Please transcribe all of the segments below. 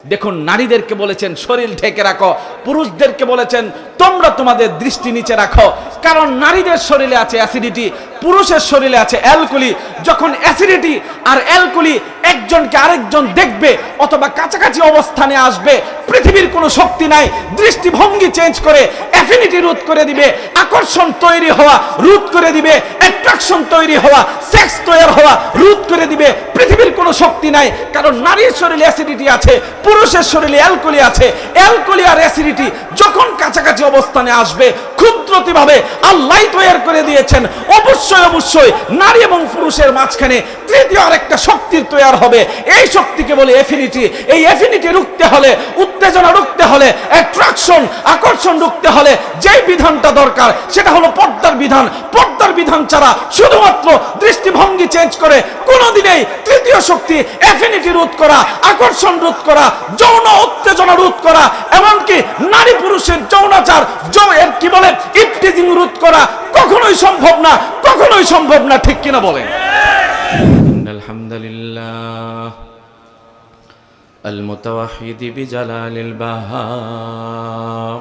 দেখুন, নারীদেরকে বলেছেন শরীর ঢেকে রাখো, পুরুষদেরকে বলেছেন তোমরা তোমাদের দৃষ্টি নিচে রাখো। কারণ নারীদের শরীরে আছে অ্যাসিডিটি, পুরুষের শরীরে আছে অ্যালকোহলি। যখন অ্যাসিডিটি আর অ্যালকোহলি একজনকে আরেকজন দেখবে অথবা কাছাকাছি অবস্থানে আসবে, পৃথিবীর কোনো শক্তি নাই দৃষ্টিভঙ্গি চেঞ্জ করে অ্যাফিনিটি রোধ করে দিবে, আকর্ষণ তৈরি হওয়া রোধ করে দিবে, অ্যাট্রাকশন তৈরি হওয়া, সেক্স তৈরি হওয়া রোধ করে দিবে। পৃথিবীর কোনো শক্তি নাই। কারণ নারীর শরীরে অ্যাসিডিটি আছে, পুরুষের শরীরে অ্যালকোহলি আছে। অ্যালকোহলি আর অ্যাসিডিটি যখন কাছাকাছি অবস্থানে আসবে, ক্ষুদ্রতিভাবে আল্লাহ তৈরি করে দিয়েছেন অবশ্যই অবশ্যই নারী এবং পুরুষের মাঝখানে তৃতীয় আরেকটা শক্তির তৈরি হবে। এই শক্তিকে বলে অ্যাফিনিটি। এই অ্যাফিনিটি রুখতে হলে, উত্তেজনা রুখতে হলে, অ্যাট্রাকশন আকর্ষণ রুখতে হলে যেই বিধানটা দরকার সেটা হলো পর্দার বিধান। পর্দার বিধান ছাড়া শুধুমাত্র দৃষ্টিভঙ্গি চেঞ্জ করে কোনোদিনই তৃতীয় শক্তি অ্যাফিনিটি রোধ করা, আকর্ষণ রোধ করা, যৌন উত্তেজনা রোধ করা, এমনকি নারী পুরুষের যৌনাচার এর কি বলে ইফটিজিং রোধ করা কখনোই সম্ভব না, কখনোই সম্ভব না। ঠিক কিনা বলেন? আলহামদুলিল্লাহ المتوحد بجلال البهاء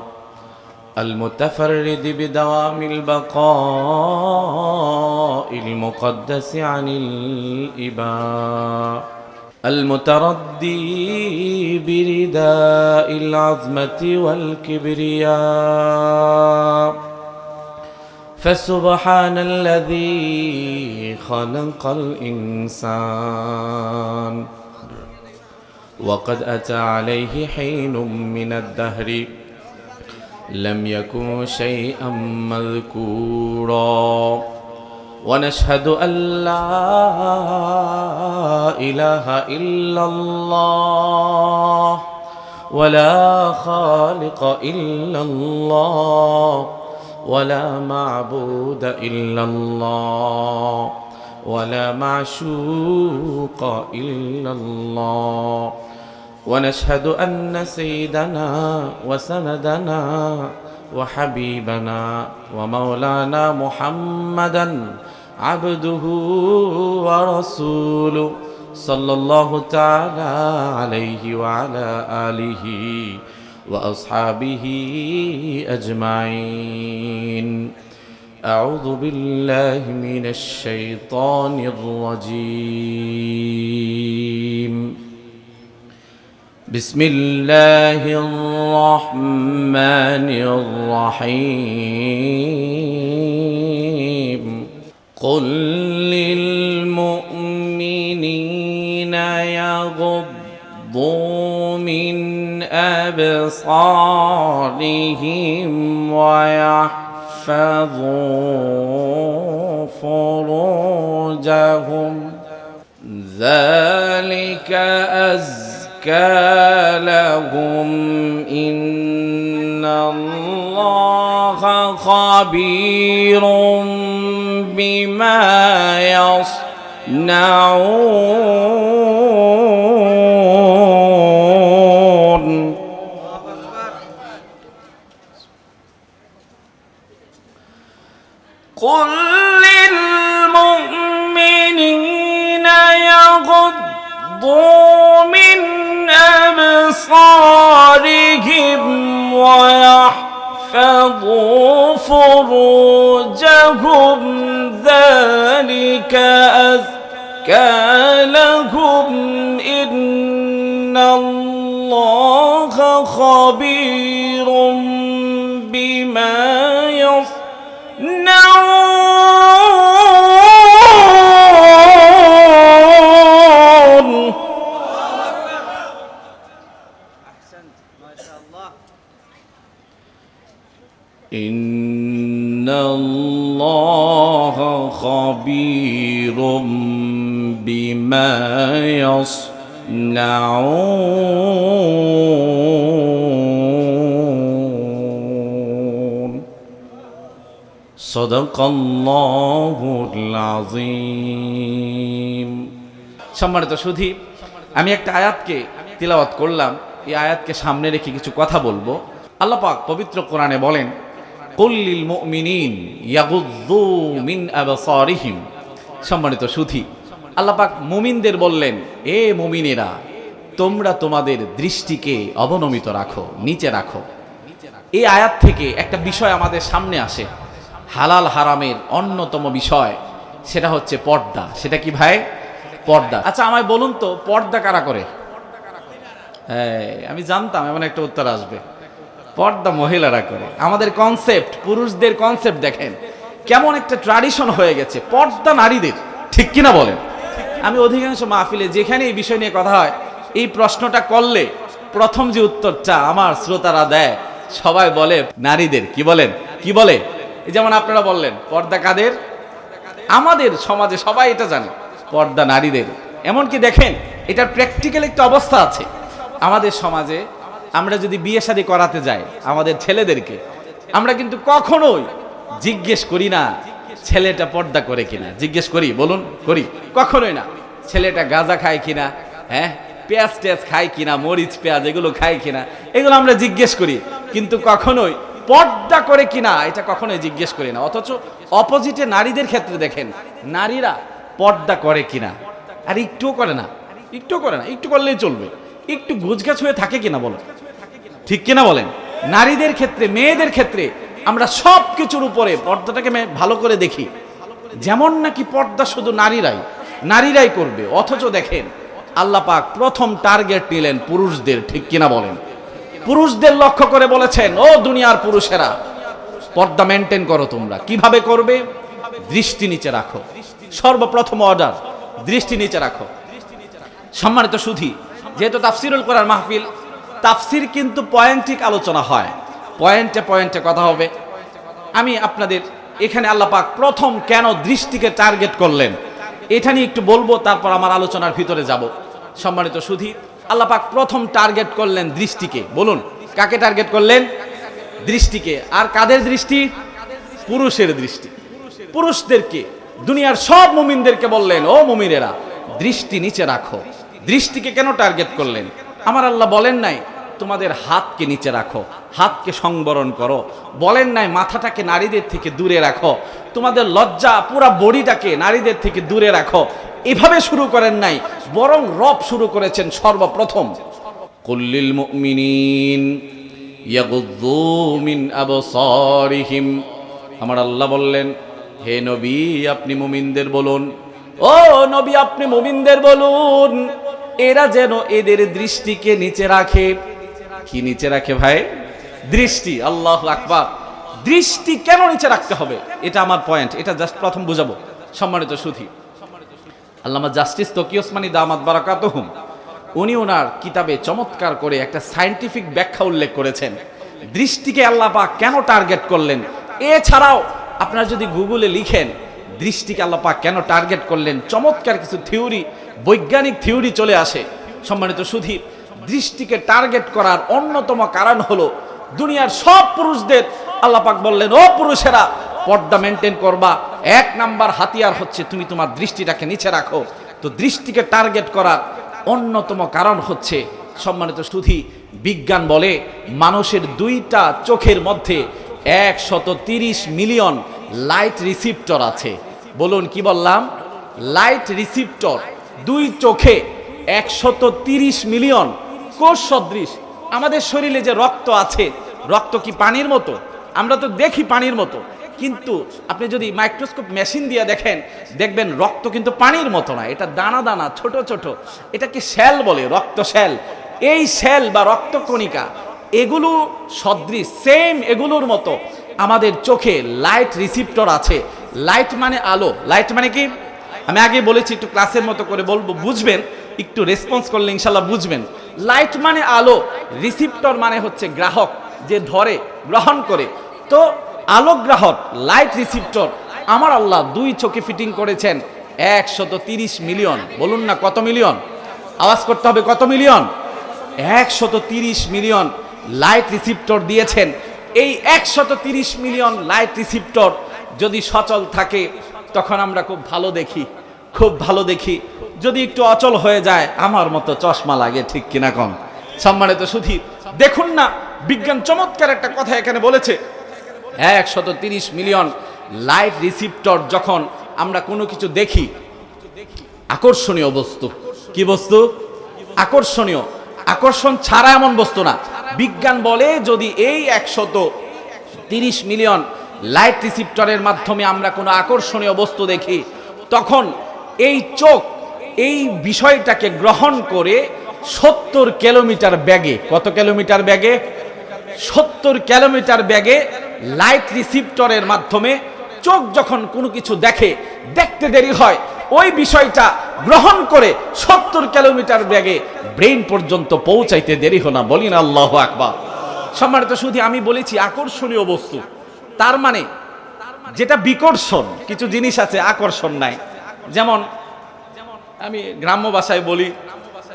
المتفرد بدوام البقاء المقدس عن الإباء المتردي برداء العظمة والكبرياء فسبحان الذي خلق الإنسان وقد أتى عليه حين من الدهر لم يكن شيئا مذكورا ونشهد أن لا إله إلا الله ولا خالق إلا الله ولا معبود إلا الله ولا معشوق إلا الله ونشهد أن سيدنا وسندنا وحبيبنا ومولانا محمدا عبده ورسوله صلى الله تعالى عليه وعلى آله وأصحابه أجمعين. أعوذ بالله من الشيطان الرجيم. بسم الله الرحمن الرحيم. قل للمؤمنين يغضوا من أبصارهم ويحفظوا فروجهم ذلك أزكى لهم إن الله خبير بما يصنعون. قل للمؤمنين يغضوا من أبصارهم ويحفظوا فروجهم ذلك أزكى لهم إن الله خبير بما يصنعون. إن الله خبير بما يصنعون. صدق الله العظيم. সম্মানিত সুধী, আমি একটা আয়াতকে তিলাওয়াত করলাম। এই আয়াতকে সামনে রেখে কিছু কথা বলবো। আল্লাহ পাক পবিত্র কোরআনে বলেন, কুল লিল মুমিনিন ইয়াগুযযু মিন আবসারিহিম। সম্মানিত সুধী, আল্লাহ পাক মুমিনদের বললেন, এ মুমিনেরা, তোমরা তোমাদের দৃষ্টিকে অবনমিত রাখো, নিচে রাখো। এই আয়াত থেকে একটা বিষয় আমাদের সামনে আসে, হালাল হারামের অন্যতম বিষয়, সেটা হচ্ছে পর্দা। সেটা কি ভাই? পর্দা। আচ্ছা আমায় বলুন তো, পর্দা কারা করে? আমি জানতাম এমন একটা উত্তর আসবে। পর্দা মহিলারা করে। আমাদের কনসেপ্ট, পুরুষদের কনসেপ্ট দেখেন কেমন একটা ট্র্যাডিশন হয়ে গেছে, পর্দা নারীদের। ঠিক কিনা বলেন? আমি অধিকাংশ মাহফিলে যেখানে এই বিষয় নিয়ে কথা হয়, এই প্রশ্নটা করলে প্রথম যে উত্তরটা আমার শ্রোতারা দেয়, সবাই বলে নারীদের। কি বলেন? কি বলে? এই যেমন আপনারা বললেন পর্দা কাদের? আমাদের সমাজে সবাই এটা জানে, পর্দা নারীদের। এমনকি দেখেন এটার প্র্যাকটিক্যাল একটা অবস্থা আছে আমাদের সমাজে। আমরা যদি বিয়ে শাদী করাতে যাই আমাদের ছেলেদেরকে, আমরা কিন্তু কখনোই জিজ্ঞেস করি না ছেলেটা পর্দা করে কিনা। জিজ্ঞেস করি? বলুন, করি? কখনোই না। ছেলেটা গাঁজা খায় কিনা, পেঁয়াজ টেয়াজ খায় কিনা, মরিচ পেঁয়াজ এগুলো খায় কিনা, এগুলো আমরা জিজ্ঞেস করি, কিন্তু কখনোই পর্দা করে কিনা এটা কখনোই জিজ্ঞেস করি না। অথচ অপোজিটে নারীদের ক্ষেত্রে দেখেন নারীরা পর্দা করে কিনা, আর একটুও করে না। একটুও করে না, একটু করলেই চলবে। একটু গোছগাছ হয়ে থাকে কিনা বলেন? ঠিক কিনা বলেন? নারীদের ক্ষেত্রে, মেয়েদের ক্ষেত্রে আমরা সব কিছুর উপরে পর্দাটাকে ভালো করে দেখি, যেমন নাকি পর্দা শুধু নারীরাই করবে। অথচ দেখেন আল্লাহ পাক প্রথম টার্গেট নিলেন পুরুষদের। ঠিক কিনা বলেন? পুরুষদের লক্ষ্য করে বলেছেন, ও দুনিয়ার পুরুষেরা, পর্দা মেনটেন করো। তোমরা কিভাবে করবে? দৃষ্টি নিচে রাখো। সর্বপ্রথম অর্ডার, দৃষ্টি নিচে রাখো। সম্মানিত সুধী, যেহেতু তাফসিরুল কোরআন মাহফিল, তাফসির কিন্তু পয়েন্টিক আলোচনা হয়, পয়েন্টে পয়েন্টে কথা হবে। আমি আপনাদের এখানে আল্লাহ পাক প্রথম কেন দৃষ্টিকে টার্গেট করলেন এটা নিয়ে একটু বলবো, তারপর আমার আলোচনার ভিতরে যাব। সম্মানিত সুধী, আল্লাহ পাক প্রথম টার্গেট করলেন দৃষ্টিকে। বলুন, কাকে টার্গেট করলেন? দৃষ্টিকে। আর কাদের দৃষ্টি? পুরুষের দৃষ্টি। পুরুষদেরকে, দুনিয়ার সব মুমিনদেরকে বললেন, ও মুমিনেরা, দৃষ্টি নিচে রাখো। দৃষ্টিকে কেন টার্গেট করলেন? আমার আল্লাহ বলেন নাই তোমাদের হাতকে নিচে রাখো, হাতকে সংবরণ করো। বলেন নাই মাথাটাকে নারীদের থেকে দূরে রাখো, তোমাদের লজ্জা পুরা বডিটাকে নারীদের থেকে দূরে রাখো। এভাবে শুরু করেন নাই, বরং রব শুরু করেছেন সর্বপ্রথম, কুল্লিল মুমিনিন ইয়াগুযু মিন আবসারিহিম। আমার আল্লাহ বললেন, হে নবী আপনি মুমিনদের বলুন, ও নবী আপনি মুমিনদের বলুন, এরা যেন এদের দৃষ্টিকে নিচে রাখে। কি নিচে রাখে ভাই? দৃষ্টি। আল্লাহু আকবার। দৃষ্টি কেন নিচে রাখতে হবে এটা আমার পয়েন্ট, এটা জাস্ট প্রথম বুঝাবো। সম্মানিত সুধী, আল্লামা জাস্টিস তকি ওসমানী দামাত বারাকাতুহুম, উনি ওনার কিতাবে চমৎকার করে একটা সায়েন্টিফিক ব্যাখ্যা উল্লেখ করেছেন দৃষ্টিকে আল্লাহ পাক কেন টার্গেট করলেন। এছাড়াও আপনারা যদি গুগলে লিখেন দৃষ্টিকে আল্লাহ পাক কেন টার্গেট করলেন, চমৎকার কিছু থিওরি, বৈজ্ঞানিক থিওরি চলে আসে। সম্মানিত সুধী, দৃষ্টিকে টার্গেট করার অন্যতম কারণ হলো দুনিয়ার সব পুরুষদের আল্লাহ পাক বললেন, ও পুরুষেরা পর্দা মেনটেন করবা। এক নাম্বার হাতিয়ার হচ্ছে তুমি তোমার দৃষ্টিটাকে নিচে রাখো। তো দৃষ্টিকে টার্গেট করার অন্যতম কারণ হচ্ছে, সম্মানিত সুধী, বিজ্ঞান বলে মানুষের দুইটা চোখের মধ্যে 130 মিলিয়ন লাইট রিসিপ্টর আছে। বলুন, কি বললাম? Light receptor. দুই চোখে 130 মিলিয়ন কোষ সদৃশ। আমাদের শরীরে যে রক্ত আছে, রক্ত কি পানির মতো? আমরা তো দেখি পানির মতো, কিন্তু আপনি যদি মাইক্রোস্কোপ মেশিন দিয়ে দেখেন, দেখবেন রক্ত কিন্তু পানির মতো না, এটা দানা দানা ছোট ছোট, এটাকে শ্যাল বলে, রক্ত শ্যাল। এই শ্যাল বা রক্তকণিকা এগুলো সদৃশ, সেম এগুলোর মতো আমাদের চোখে লাইট রিসিপ্টর আছে। লাইট মানে আলো। লাইট মানে কি? আমি আগে বলেছি, একটু ক্লাসের মতো করে বলবো, বুঝবেন, একটু রেসপন্স করলে ইনশাল্লাহ বুঝবেন। লাইট মানে আলো, রিসিপ্টর মানে হচ্ছে গ্রাহক, যে ধরে, গ্রহণ করে। তো আলো গ্রাহক, লাইট রিসিপ্টর আমার আল্লাহ দুই চোখে ফিটিং করেছেন 130 মিলিয়ন। বলুন না কত মিলিয়ন? আওয়াজ করতে হবে, কত মিলিয়ন? 130 মিলিয়ন লাইট রিসিপ্টর দিয়েছেন। এই 130 মিলিয়ন লাইট রিসিপ্টর যদি সচল থাকে তখন আমরা খুব ভালো দেখি, খুব ভালো দেখি। যদি একটু অচল হয়ে যায় আমার মতো চশমা লাগে। ঠিক কিনা কম? সম্মানিত সুধী, দেখুন না বিজ্ঞান চমৎকার একটা কথা এখানে বলেছে, 130 মিলিয়ন লাইট রিসিপ্টর যখন আমরা কোনো কিছু দেখি, আকর্ষণীয় বস্তু, কি বস্তু? আকর্ষণীয়, আকর্ষণ ছাড়া এমন বস্তু না। বিজ্ঞান বলে যদি এই 130 মিলিয়ন লাইট রিসিপ্টরের মাধ্যমে আমরা কোনো আকর্ষণীয় বস্তু দেখি, তখন এই চোখ এই বিষয়টাকে গ্রহণ করে 70 কিলোমিটার বেগে, কত কিলোমিটার বেগে? 70 কিলোমিটার বেগে লাইট রিসিপ্টরের মাধ্যমে চোখ যখন কোনো কিছু দেখে, দেখতে দেরি হয়, ওই বিষয়টা গ্রহণ করে 70 কিলোমিটার বেগে ব্রেন পর্যন্ত পৌঁছাইতে দেরি হয় না। বলি না আল্লাহু আকবার। সম্মানিত শুধু আমি বলেছি আকর্ষণীয় বস্তু, তার মানে যেটা বিকর্ষণ, কিছু জিনিস আছে আকর্ষণ নাই। যেমন আমি গ্রাম্য ভাষায় বলি,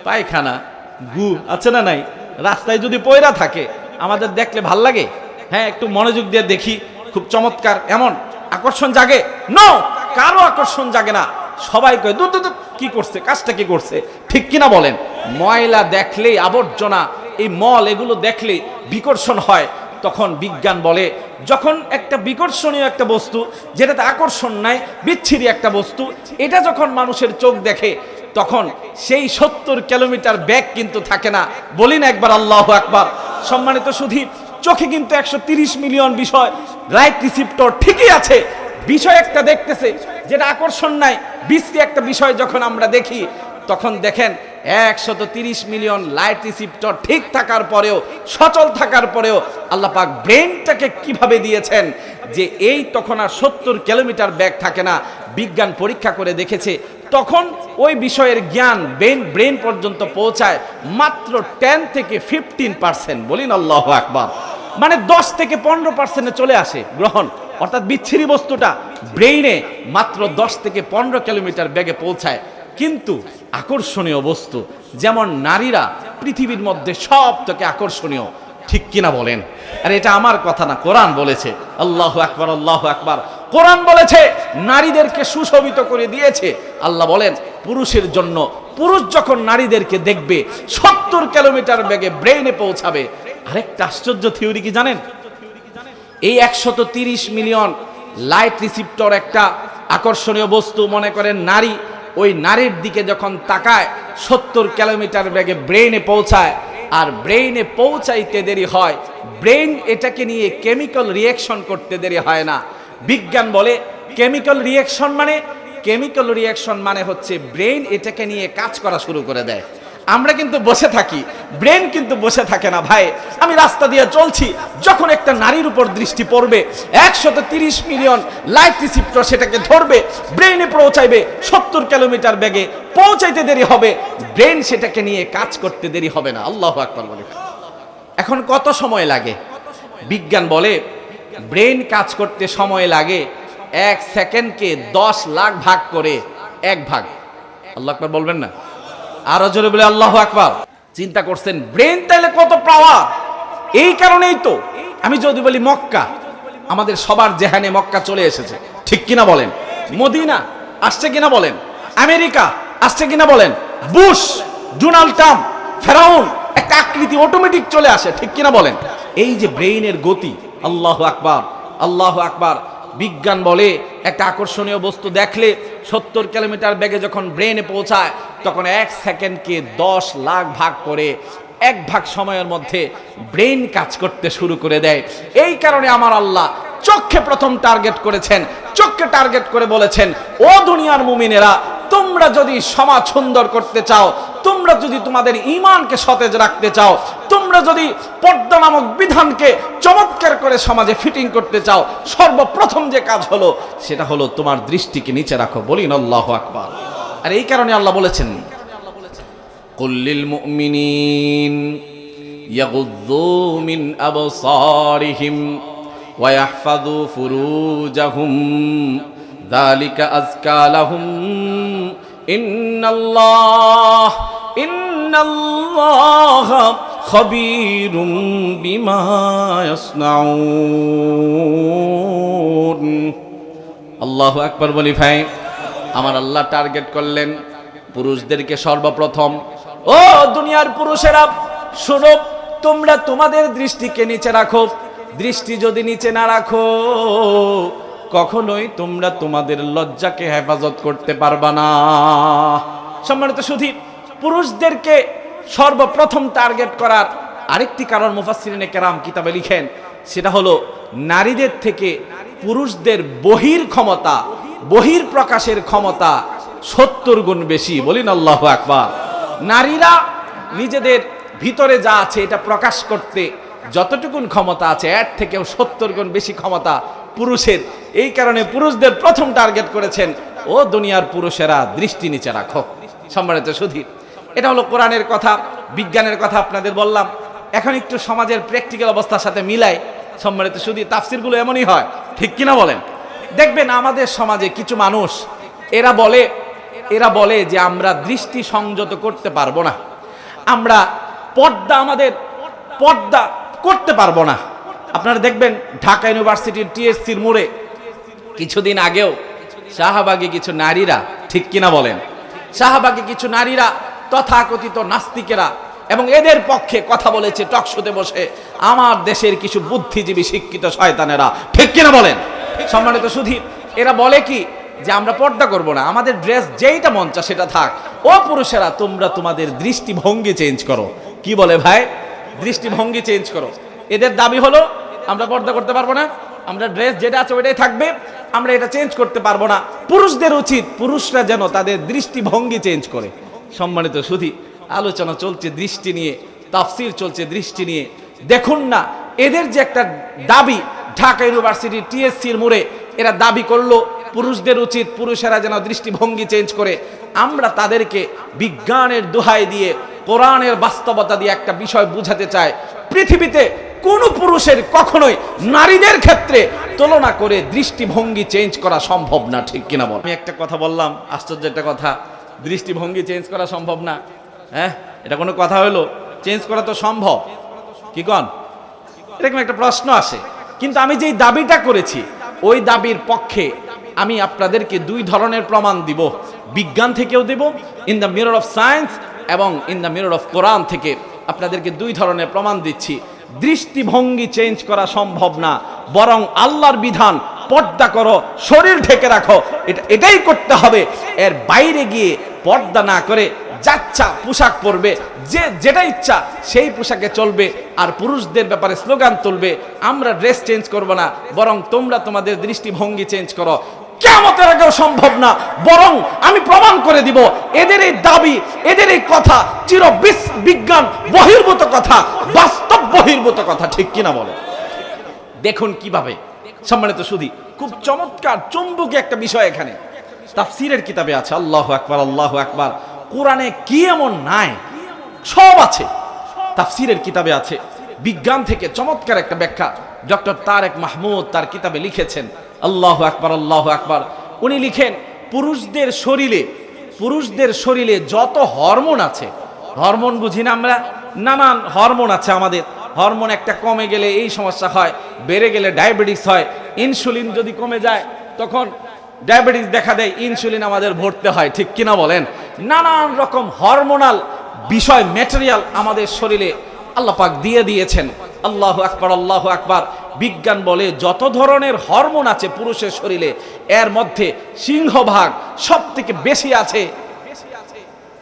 পায়খানা গু আছে না নাই, রাস্তায় যদি পয়রা থাকে আমাদের দেখলে ভাল লাগে, হ্যাঁ একটু মনোযোগ দিয়ে দেখি, খুব চমৎকার, এমন আকর্ষণ জাগে? নো, কারো আকর্ষণ জাগে না। সবাই কয় দূর দূর, কি করছে, কাজটা কি করছে, ঠিক কিনা বলেন? ময়লা দেখলেই, আবর্জনা, এই মল, এগুলো দেখলে বিকর্ষণ হয়। তখন বিজ্ঞান বলে যখন একটা বিকর্ষণীয় একটা বস্তু, যেটাতে আকর্ষণ নাই, বিচ্ছিরি একটা বস্তু, এটা যখন মানুষের চোখ দেখে, তখন সেই 70 কিলোমিটার বেগ কিন্তু থাকে না। বলি না একবার আল্লাহু আকবার। সম্মানিত শুধু চোখে কিন্তু 130 মিলিয়ন বিষয় লাইট রিসিপ্টর ঠিকই আছে, বিষয় একটা দেখতেছে যেটা আকর্ষণ নাই, বিশ্রী একটা বিষয় যখন আমরা দেখি, তখন দেখেন 130 মিলিয়ন লাইট রিসিপ্টর ঠিক থাকার পরেও, সচল থাকার পরেও আল্লাহ পাক ব্রেনটাকে কিভাবে দিয়েছেন যে এই তখন আর 70 কিলোমিটার বেগ থাকে না। বিজ্ঞান পরীক্ষা করে দেখেছে তখন ওই বিষয়ের জ্ঞান ব্রেন পর্যন্ত পৌঁছায় মাত্র 10 থেকে 15%। বলিন আল্লাহু আকবার। মানে 10 থেকে 15% চলে আসে গ্রহণ, অর্থাৎ বিচ্ছিরি বস্তুটা ব্রেইনে মাত্র 10 থেকে 15 কিলোমিটার বেগে পৌঁছায়। কিন্তু আকর্ষণীয় বস্তু যেমন নারীরা পৃথিবীর মধ্যে সব থেকে আকর্ষণীয়, ঠিক কিনা বলেন? আর এটা আমার কথা না, কোরআন বলেছে। আল্লাহু আকবার, আল্লাহু আকবার। কোরআন বলেছে নারীদেরকে সুশোভিত করে দিয়েছে। আল্লাহ বলেন পুরুষের জন্য, পুরুষ যখন নারীদেরকে দেখবে 70 কিলোমিটার বেগে ব্রেইনে পৌঁছাবে। আরেকটা আশ্চর্য থিওরি কি জানেন? এই 130 মিলিয়ন লাইট রিসিপ্টর একটা আকর্ষণীয় বস্তু, মনে করেন নারী, ওই নারীর দিকে যখন তাকায় 70 কিলোমিটার বেগে ব্রেইনে পৌঁছায়। আর ব্রেইনে পৌঁছাইতে দেরি হয়, ব্রেইন এটাকে নিয়ে কেমিক্যাল রিঅ্যাকশন করতে দেরি হয় না। বিজ্ঞান বলে কেমিক্যাল রিঅ্যাকশন মানে হচ্ছে ব্রেইন এটাকে নিয়ে কাজ করা শুরু করে দেয়। আমরা কিন্তু বসে থাকি, ব্রেন কিন্তু বসে থাকে না ভাই। আমি রাস্তা দিয়ে চলছি, যখন একটা নারীর উপর দৃষ্টি পড়বে 130 মিলিয়ন লাইট রিসিপ্টর সেটাকে ধরবে, ব্রেইনে পৌঁছাইবে 70 কিলোমিটার বেগে, পৌঁছাইতে দেরি হবে, ব্রেন সেটাকে নিয়ে কাজ করতে দেরি হবে না। আল্লাহু আকবার বলে। এখন কত সময় লাগে? বিজ্ঞান বলে ব্রেন কাজ করতে সময় লাগে 1 সেকেন্ডকে 10 লাখ ভাগ করে 1 ভাগ। আল্লাহু আকবার বলবেন না? আরো জোরে বলে আল্লাহু আকবার। চিন্তা করছেন ব্রেন তাহলে কত পাওয়ার? এই কারণেই তো আমি যদি বলি মক্কা, আমাদের সবার জেহানে মক্কা চলে এসেছে, ঠিক কিনা বলেন? মদিনা আসছে কিনা বলেন? আমেরিকা আসছে কিনা বলেন? বুশ, ডোনাল্ড ট্রাম্প, ফেরাউন, একটা আকৃতি অটোমেটিক চলে আসে, ঠিক কিনা বলেন? এই যে ব্রেইনের গতি, আল্লাহু আকবার, আল্লাহু আকবার। বিজ্ঞান বলে একটা আকর্ষণীয় বস্তু দেখলে 70 কিলোমিটার বেগে যখন ব্রেনে পৌঁছায়, তখন 1 সেকেন্ডকে 10 লাখ ভাগ করে 1 ভাগ সময়ের মধ্যে ব্রেন কাজ করতে শুরু করে দেয়। এই কারণে আমার আল্লাহ চোখকে প্রথম টার্গেট করেছেন, চোখকে টার্গেট করে বলেছেন, ও দুনিয়ার মুমিনেরা, তোমরা যদি সমাজ সুন্দর করতে চাও, তোমরা যদি তোমাদের ঈমানকে সতেজ রাখতে চাও, তোমরা যদি পর্দা নামক বিধানকে চমৎকার করে সমাজে ফিটিং করতে চাও, সর্বপ্রথম যে কাজ হলো সেটা হলো তোমার দৃষ্টিকে নিচে রাখো। বলিন আল্লাহু আকবার। আর এই কারণে আল্লাহ বলেছেন, কুল্লিল মুমিনিন ইয়াগুযযু মিন আবসারিহিম ওয়া ইয়াহফাযু ফুরুজাহুম যালিকা আযকা লাহুম ইন্নাল্লাহা খাবীরুম বিমা ইয়াসনাউন। আল্লাহু আকবার বলি ভাই। আমার আল্লাহ টার্গেট করলেন পুরুষদেরকে সর্বপ্রথম। ও দুনিয়ার পুরুষেরা শোনো, তোমরা তোমাদের দৃষ্টিকে নিচে রাখো। দৃষ্টি যদি নিচে না রাখো, কখনোই তোমরা তোমাদের লজ্জাকে হেফাজত করতে পারবা না। সম্মানিত সুধী, পুরুষদেরকে সর্বপ্রথম টার্গেট করার আরেকটি কারণ মুফাসসিরিনে কেরাম কিতাবে লিখেন, সেটা হলো নারীদের থেকে পুরুষদের বহির প্রকাশের ক্ষমতা 70 গুণ বেশি। বলিন আল্লাহু আকবার। নারীরা নিজেদের ভিতরে যা আছে এটা প্রকাশ করতে যতটুকুন ক্ষমতা আছে এর থেকেও 70 গুণ বেশি ক্ষমতা পুরুষের। এই কারণে পুরুষদের প্রথম টার্গেট করেছেন, ও দুনিয়ার পুরুষেরা দৃষ্টি নিচে রাখো। সম্মানিত সুধী, এটা হলো কোরআনের কথা। বিজ্ঞানের কথা আপনাদের বললাম, এখন একটু সমাজের প্র্যাকটিক্যাল অবস্থার সাথে মিলাই। সম্মানিত সুধী, তাফসিরগুলো এমনই হয়, ঠিক কিনা বলেন? দেখবেন আমাদের সমাজে কিছু মানুষ এরা বলে যে আমরা দৃষ্টি সংযত করতে পারবো না, আমরা পর্দা করতে পারবো না। আপনারা দেখবেন ঢাকা ইউনিভার্সিটির টিএসসির মোড়ে কিছুদিন আগেও শাহবাগে কিছু নারীরা, ঠিক কিনা বলেন, শাহবাগে কিছু নারীরা তথাকথিত নাস্তিকেরা এবং এদের পক্ষে কথা বলেছে টকশোতে বসে আমার দেশের কিছু বুদ্ধিজীবী শিক্ষিত শয়তানেরা, ঠিক কিনা বলেন? সম্মানিত সুধী, এরা বলে কি যে আমরা পর্দা করব না, আমাদের ড্রেস যেইটা মন চায় সেটা থাক। ও পুরুষেরা, তোমরা তোমাদের দৃষ্টিভঙ্গি চেঞ্জ করো। কি বলে ভাই? দৃষ্টিভঙ্গি চেঞ্জ করো। এদের দাবি হলো আমরা পর্দা করতে পারবো না, আমরা ড্রেস যেটা আছে ওইটাই থাকবে, আমরা এটা চেঞ্জ করতে পারবো না। পুরুষদের উচিত পুরুষরা যেন তাদের দৃষ্টিভঙ্গি চেঞ্জ করে। সম্মানিত সুধী, আলোচনা চলছে দৃষ্টি নিয়ে, তাফসির চলছে দৃষ্টি নিয়ে। দেখুন না, এদের যে একটা দাবি, ঢাকা ইউনিভার্সিটি টিএসসির মোড়ে এরা দাবি করলো পুরুষদের উচিত পুরুষেরা যেন দৃষ্টিভঙ্গি চেঞ্জ করে। আমরা তাদেরকে বিজ্ঞানের দোহাই দিয়ে, কোরআনের বাস্তবতা দিয়ে একটা বিষয় বুঝাতে চাই, পৃথিবীতে কোন পুরুষের কখনোই নারীদের ক্ষেত্রে তুলনা করে দৃষ্টিভঙ্গি চেঞ্জ করা সম্ভব না, ঠিক কিনা বল? আমি একটা কথা বললাম, আশ্চর্য একটা কথা, দৃষ্টিভঙ্গি চেঞ্জ করা সম্ভব না। হ্যাঁ, এটা কোনো কথা হলো? চেঞ্জ করা তো সম্ভব, কি কন? এরকম একটা প্রশ্ন আসে। কিন্তু আমি যেই দাবিটা করেছি ওই দাবির পক্ষে আমি আপনাদেরকে দুই ধরনের প্রমাণ দিব, বিজ্ঞান থেকেও দেব, in the mirror of science এবং in the mirror of Quran থেকে আপনাদেরকে দুই ধরনের প্রমাণ দিচ্ছি। দৃষ্টিভঙ্গি চেঞ্জ করা সম্ভব না, বরং আল্লাহর বিধান পর্দা করো, শরীর ঢেকে রাখো, এটাই করতে হবে। এর বাইরে গিয়ে পর্দা না করে যাচ্ছা পোশাক পরবে, যেটা ইচ্ছা সেই পোশাকে চলবে, আর পুরুষদের ব্যাপারে স্লোগান তুলবে আমরা ড্রেস চেঞ্জ করব না, বরং তোমরা তোমাদের দৃষ্টিভঙ্গি চেঞ্জ করো। কিয়ামতের আগেও সম্ভব না, বরং আমি প্রমাণ করে দিব এদের এই দাবি, এদের এই কথা বিজ্ঞান বহির্ভূত কথা, বাস্তব বহির্ভূত কথা, ঠিক কিনা বলে? দেখুন কিভাবে। সম্মানিত সুধী, খুব চমৎকার চুম্বকী একটা বিষয় এখানে তাফসীরের কিতাবে আছে। আল্লাহু আকবার, আল্লাহু আকবার। কোরআনে কি এমন নাই? সব আছে, তাফসীরের কিতাবে আছে। বিজ্ঞান থেকে চমৎকার একটা ব্যাখ্যা ডক্টর তারেক মাহমুদ তার কিতাবে লিখেছেন। আল্লাহু আকবার, আল্লাহু আকবার। উনি লিখেন পুরুষদের শরীরে যত হরমোন আছে, হরমোন বুঝি না আমরা, নানান হরমোন আছে আমাদের। হরমোন একটা কমে গেলে এই সমস্যা হয়, বেড়ে গেলে ডায়াবেটিস হয়। ইনসুলিন যদি কমে যায় তখন ডায়াবেটিস দেখা দেয়, ইনসুলিন আমাদের ভরতে হয়, ঠিক কিনা বলেন? নানান রকম হরমোনাল বিষয়, ম্যাটেরিয়াল আমাদের শরীরে আল্লাহ পাক দিয়ে দিয়েছেন। আল্লাহু আকবার, আল্লাহু আকবার। বিজ্ঞান বলে যত ধরনের হরমোন আছে পুরুষের শরীরে, এর মধ্যে সিংহভাগ সব থেকে বেশি আছে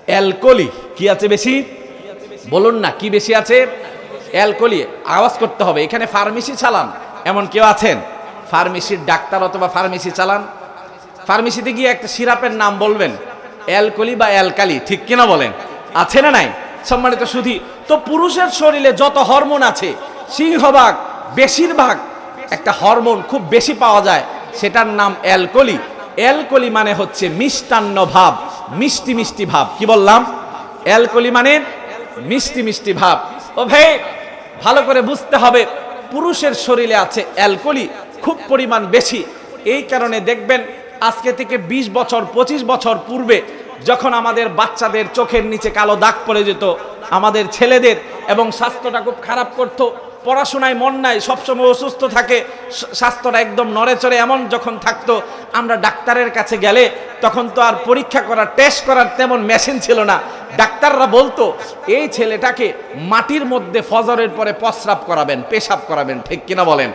অ্যালকোহলি। কি আছে বেশি? বলুন না, কি বেশি আছে? অ্যালকোহলি। আওয়াজ করতে হবে। এখানে ফার্মেসি চালান এমন কেউ আছেন? ফার্মেসির ডাক্তার অথবা ফার্মেসি চালান, ফার্মেসিতে গিয়ে একটা সিরাপের নাম বলবেন, অ্যালকোহলি বা অ্যালকালি, ঠিক কিনা বলেন? আছে না নাই? সম্মানিত সুধী, তো পুরুষের শরীরে যত হরমোন আছে সিংহভাগ, বেশিরভাগ একটা হরমোন খুব বেশি পাওয়া যায়, সেটার নাম অ্যালকোহলি। অ্যালকোহলি মানে হচ্ছে মিষ্টান্ন ভাব, মিষ্টি মিষ্টি ভাব। কি বললাম? অ্যালকোহলি মানে মিষ্টি মিষ্টি ভাব। ও ভাই, ভালো করে বুঝতে হবে, পুরুষের শরীরে আছে অ্যালকোহলি খুব পরিমাণ বেশি। এই কারণে দেখবেন আজকে থেকে 20 বছর 25 বছর পূর্বে যখন আমাদের বাচ্চাদের চোখের নিচে কালো দাগ পড়ে যেত, আমাদের ছেলেদের, এবং স্বাস্থ্যটা খুব খারাপ করতো, পড়াশোনায় মন নাই, সবসময় অসুস্থ থাকে, স্বাস্থ্যটা একদম নড়েচড়ে এমন যখন থাকতো, আমরা ডাক্তারের কাছে গেলে তখন তো আর পরীক্ষা করার, টেস্ট করার তেমন মেশিন ছিল না। ডাক্তাররা বলতো এই ছেলেটাকে মাটির মধ্যে ফজরের পরে প্রস্রাব করাবেন, পেশাব করাবেন, ঠিক কিনা বলেন?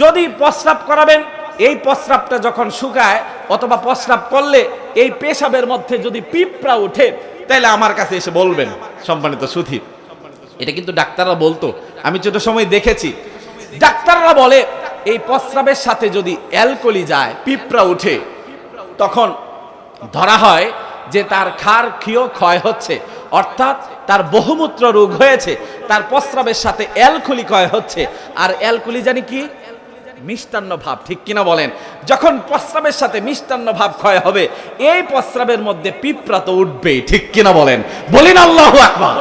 যদি প্রস্রাব করাবেন, এই প্রস্রাবটা যখন শুকায় অথবা প্রস্রাব করলে এই পেশাবের মধ্যে যদি পিঁপড়া উঠে, তাইলে আমার কাছে এসে বলবেন। সম্মানিত সুধী, এটা কিন্তু ডাক্তাররা বলতো, আমি ছোট সময় দেখেছি। ডাক্তাররা বলে এই প্রস্রাবের সাথে যদি অ্যালকোহল যায়, পিঁপড়া উঠে, তখন ধরা হয় যে তার ক্ষীয় ক্ষয় হচ্ছে, অর্থাৎ তার বহুমূত্র রোগ হয়েছে, তার প্রস্রাবের সাথে অ্যালকোহল ক্ষয় হচ্ছে। আর অ্যালকোহল জানি কি? মিষ্টান্ন ভাব, ঠিক কিনা বলেন? যখন প্রস্রাবের সাথে মিষ্টান্ন ভাব ক্ষয় হবে, এই প্রস্রাবের মধ্যে পিঁপড়া তো উঠবেই, ঠিক কিনা বলেন? বলিন আল্লাহু আকবার।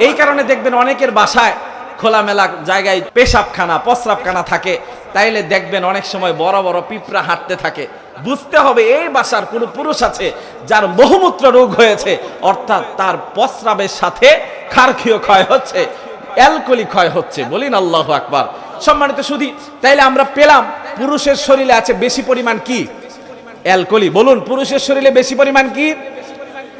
এই কারণে দেখবেন অনেকের বাসায় খোলামেলা জায়গায় পেশাবখানা, প্রস্রাবখানা থাকে, তাইলে দেখবেন অনেক সময় বড় বড় পিঁপড়া হাঁটতে থাকে। বুঝতে হবে এই বাসার কোনো পুরুষ আছে যার বহুমূত্র রোগ হয়েছে, অর্থাৎ তার প্রস্রাবের সাথে ক্ষীয় ক্ষয় হচ্ছে, অ্যালকোহল ক্ষয় হচ্ছে। বলিন আল্লাহু আকবার। সম্মানিত সুধী, তাইলে আমরা পেলাম পুরুষের শরীরে আছে বেশি পরিমাণ কি? অ্যালকোহল। বলুন, পুরুষের শরীরে বেশি পরিমাণ কি?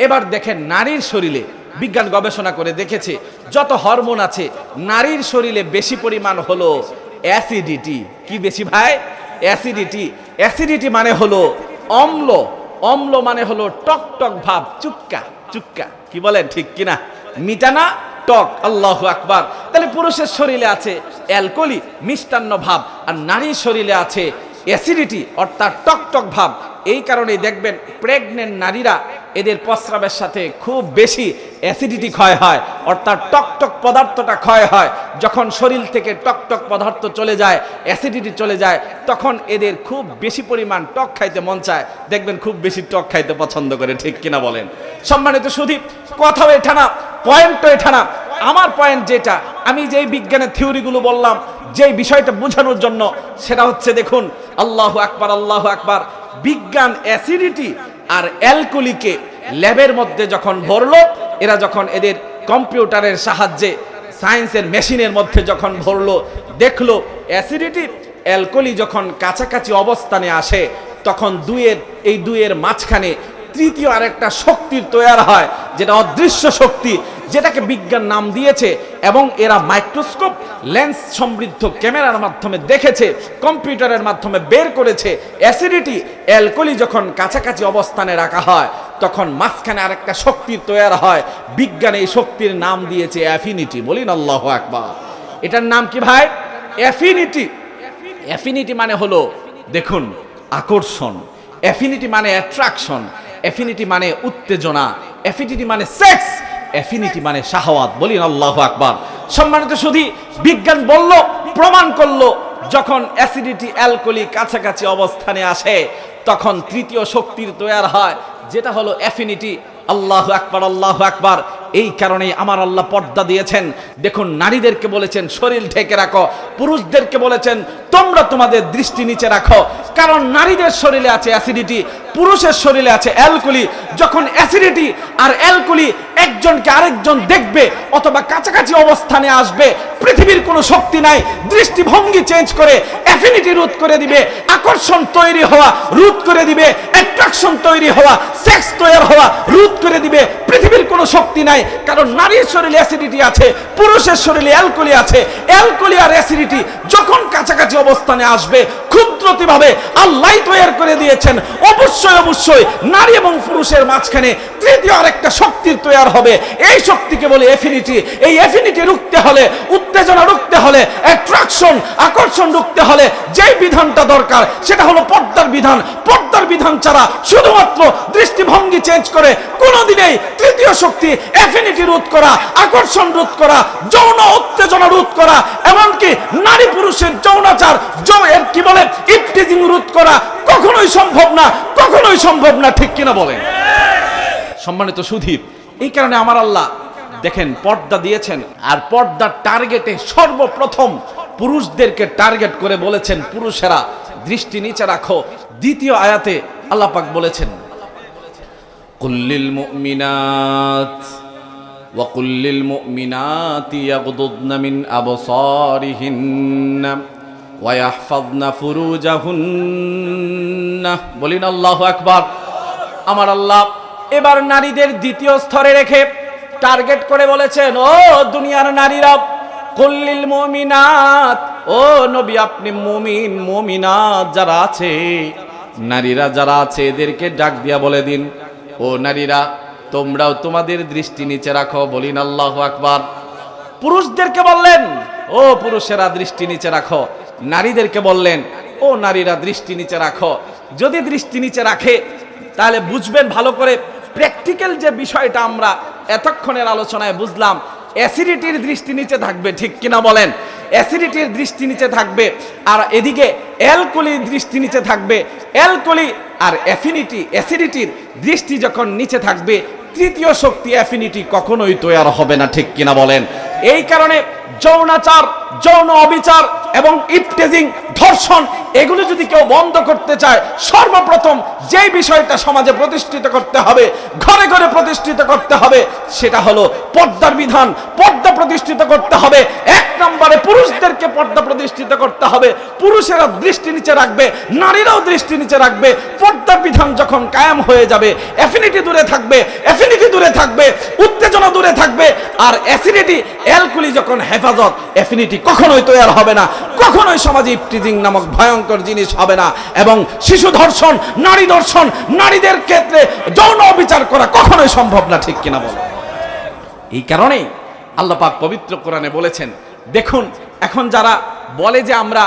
এবার দেখেন নারীর শরীরে, বিজ্ঞান গবেষণা করে দেখেছে যত হরমোন আছে, নারীর শরীরে বেশি পরিমাণ হলো অ্যাসিডিটি। কি বেশি ভাই? অ্যাসিডিটি। অ্যাসিডিটি মানে হলো অম্ল, অম্ল মানে হলো টক টক ভাব, চুক্কা চুক্কা। কি বলেন, ঠিক কিনা? মিটানা টক। আল্লাহু আকবার। তাহলে পুরুষের শরীরে আছে অ্যালকোহল, মিষ্টান্ন ভাব, আর নারীর শরীরে আছে অ্যাসিডিটি, অর্থাৎ টক টক ভাব। এই কারণেই দেখবেন প্রেগনেন্ট নারীরা এদের প্রস্রাবের সাথে খুব বেশি অ্যাসিডিটি ক্ষয় হয়, অর্থাৎ টকটক পদার্থটা ক্ষয় হয়। যখন শরীর থেকে টকটক পদার্থ চলে যায়, অ্যাসিডিটি চলে যায়, তখন এদের খুব বেশি পরিমাণ টক খাইতে মন চায়, দেখবেন খুব বেশি টক খাইতে পছন্দ করে, ঠিক কিনা বলেন? সম্মানিত সুধী, কথাও এটা না, পয়েন্টও এটা না। আমার পয়েন্ট যেটা, আমি যেই বিজ্ঞানের থিওরিগুলো বললাম, যেই বিষয়টা বোঝানোর জন্য, সেটা হচ্ছে দেখুন, আল্লাহু আকবার, আল্লাহু আকবার। বিজ্ঞান অ্যাসিডিটি আর অ্যালকোহলকে ল্যাবের মধ্যে যখন ভরলো, এরা যখন এদের কম্পিউটারের সাহায্যে, সায়েন্সের মেশিনের মধ্যে যখন ভরলো, দেখলো অ্যাসিডিটি অ্যালকোহল যখন কাছাকাছি অবস্থানে আসে, তখন এই দুইয়ের মাঝখানে তৃতীয় আরেকটা শক্তির তৈরি হয়, যেটা অদৃশ্য শক্তি, যেটাকে বিজ্ঞান নাম দিয়েছে। এবং এরা মাইক্রোস্কোপ লেন্স সমৃদ্ধ ক্যামেরার মাধ্যমে দেখেছে, কম্পিউটারের মাধ্যমে বের করেছে, অ্যাসিডিটি অ্যালকোহল যখন কাছাকাছি অবস্থানে রাখা হয়, তখন মাঝখানে আরেকটা শক্তির তৈরি হয়। বিজ্ঞান এই শক্তির নাম দিয়েছে অ্যাফিনিটি। বলিন আল্লাহু আকবার। এটার নাম কি ভাই? অ্যাফিনিটি। অ্যাফিনিটি মানে হলো দেখুন আকর্ষণ, অ্যাফিনিটি মানে অ্যাট্রাকশন, অ্যাফিনিটি মানে উত্তেজনা, অ্যাফিনিটি মানে সেক্স, অ্যাফিনিটি মানে শাহওয়াত। বলিন আল্লাহু আকবার। সম্মানিত সুধী, বিজ্ঞান বলল, প্রমাণ করলো, যখন অ্যাসিডিটি অ্যালকোহল কাছাকাছি অবস্থানে আসে, তখন তৃতীয় শক্তির তৈরি হয়, যেটা হলো অ্যাফিনিটি। আল্লাহু আকবার, আল্লাহু আকবার। এই কারণেই আমার আল্লাহ পর্দা দিয়েছেন। দেখুন, নারীদেরকে বলেছেন শরীর ঢেকে রাখো, পুরুষদেরকে বলেছেন তোমরা তোমাদের দৃষ্টি নিচে রাখো। কারণ নারীদের শরীরে আছে অ্যাসিডিটি, পুরুষের শরীরে আছে অ্যালকোহল। যখন অ্যাসিডিটি আর অ্যালকোহল একজনকে আরেকজন দেখবে অথবা কাছাকাছি অবস্থানে আসবে, পৃথিবীর কোনো শক্তি নাই দৃষ্টিভঙ্গি চেঞ্জ করে অ্যাফিনিটি রোধ করে দিবে, আকর্ষণ তৈরি হওয়া রোধ করে দিবে, অ্যাট্রাকশন তৈরি হওয়া, সেক্স তৈরি হওয়া রোধ করে দিবে। পৃথিবীর কোনো শক্তি নাই, কারণ নারীর শরীরে অ্যাসিডিটি আছে, পুরুষের শরীরে অ্যালকোহল আছে। অ্যালকোহল আর অ্যাসিডিটি যখন কাছাকাছি অবস্থানে আসবে, ক্ষুদ্রতিভাবে আল্লাহ তৈরি করে দিয়েছেন, অবশ্যই অবশ্যই নারী এবং পুরুষের মাঝখানে তৃতীয় আরেকটা শক্তির তৈরি হবে। এই শক্তিকে বলে অ্যাফিনিটি। এই অ্যাফিনিটি রুখতে হলে, উত্তেজনা রুখতে হলে, অ্যাট্রাকশন আকর্ষণ রুখতে হলে যেই বিধানটা দরকার, সেটা হলো পর্দার বিধান। পর্দার বিধান ছাড়া শুধুমাত্র দৃষ্টিভঙ্গি চেঞ্জ করে কোনোদিনেই তৃতীয় শক্তি অ্যাফিনিটি রোধ করা, আকর্ষণ রোধ করা, যৌন উত্তেজনা রোধ করা, এমনকি নারী পুরুষের যৌনাচার, কি বলে ইফটিজিং রোধ করা কখনোই সম্ভব না, কখনোই সম্ভব না, ঠিক কিনা বলেন? সম্মানিত সুধী, এই কারণে আমার আল্লাহ দেখেন পর্দা দিয়েছেন, আর পর্দার টার্গেটে সর্বপ্রথম পুরুষদেরকে টার্গেট করে বলেছেন পুরুষেরা দৃষ্টি নিচে রাখো। দ্বিতীয় আয়াতে আল্লাহ পাক বলেছেন, কুল্লিল মুমিনাত ওয়া কুল্লিল মুমিনাতি ইয়াগদুদনা মিন আবসারিহিন্না ওয়া ইয়াহফাযনা ফুরুজাহুন্না। বলিন আল্লাহু আকবার। আমার আল্লাহ এবার নারীদের দ্বিতীয় স্তরে রেখে টার্গেট করে বলেছেন, ও দুনিয়ার নারীরা, কুল্লিল মুমিনাত, ও নবী আপনি মুমিন মুমিনাত যারা আছে, নারীরা যারা আছে, এদেরকে ডাক দিয়া বলে দিন, ও নারীরা তোমরাও তোমাদের দৃষ্টি নিচে রাখো। বলিন আল্লাহু আকবার। পুরুষদেরকে বললেন, ও পুরুষেরা দৃষ্টি নিচে রাখো। নারীদেরকে বললেন, ও নারীরা দৃষ্টি নিচে রাখো। যদি দৃষ্টি নিচে রাখে তাহলে বুঝবেন ভালো করে, প্র্যাকটিক্যাল যে বিষয়টা আমরা এতক্ষণের আলোচনায় বুঝলাম, অ্যাসিডিটির দৃষ্টি নিচে থাকবে, ঠিক কিনা বলেন? অ্যাসিডিটির দৃষ্টি নিচে থাকবে, আর এদিকে অ্যালকোহলির দৃষ্টি নিচে থাকবে। অ্যালকোহলি আর অ্যাফিনিটি, অ্যাসিডিটির দৃষ্টি যখন নিচে থাকবে, তৃতীয় শক্তি অ্যাফিনিটি কখনোই তৈরি হবে না, ঠিক কিনা বলেন? এই কারণে যৌনাচার, যৌন অবিচার এবং ইফতেজিং, ধর্ষণ, এগুলো যদি কেউ বন্ধ করতে চায়, সর্বপ্রথম যেই বিষয়টা সমাজে প্রতিষ্ঠিত করতে হবে, ঘরে ঘরে প্রতিষ্ঠিত করতে হবে, সেটা হলো পর্দার বিধান। পর্দা প্রতিষ্ঠিত করতে হবে। এক নম্বরে পুরুষদেরকে পর্দা প্রতিষ্ঠিত করতে হবে। পুরুষেরা দৃষ্টি নিচে রাখবে, নারীরাও দৃষ্টি নিচে রাখবে। পর্দার বিধান যখন কায়েম হয়ে যাবে, অ্যাফিনিটি দূরে থাকবে, অ্যাফিনিটি দূরে থাকবে, উত্তেজনা দূরে থাকবে। আর অ্যাসিডিটি, অ্যালকোহলি যখন হেফাজত, অ্যাফিনিটি কখনোই তৈরি হবে না, কখনোই সমাজে ইফতিজিং নামক ভয়ঙ্কর জিনিস হবে না। এবং শিশু ধর্ষণ, নারী ধর্ষণ, নারীদের ক্ষেত্রে যৌন বিচার করা কখনোই সম্ভব না, ঠিক কিনা বলো? এই কারণেই আল্লাহ পাক পবিত্র কোরআনে বলেছেন, দেখুন এখন যারা বলে যে আমরা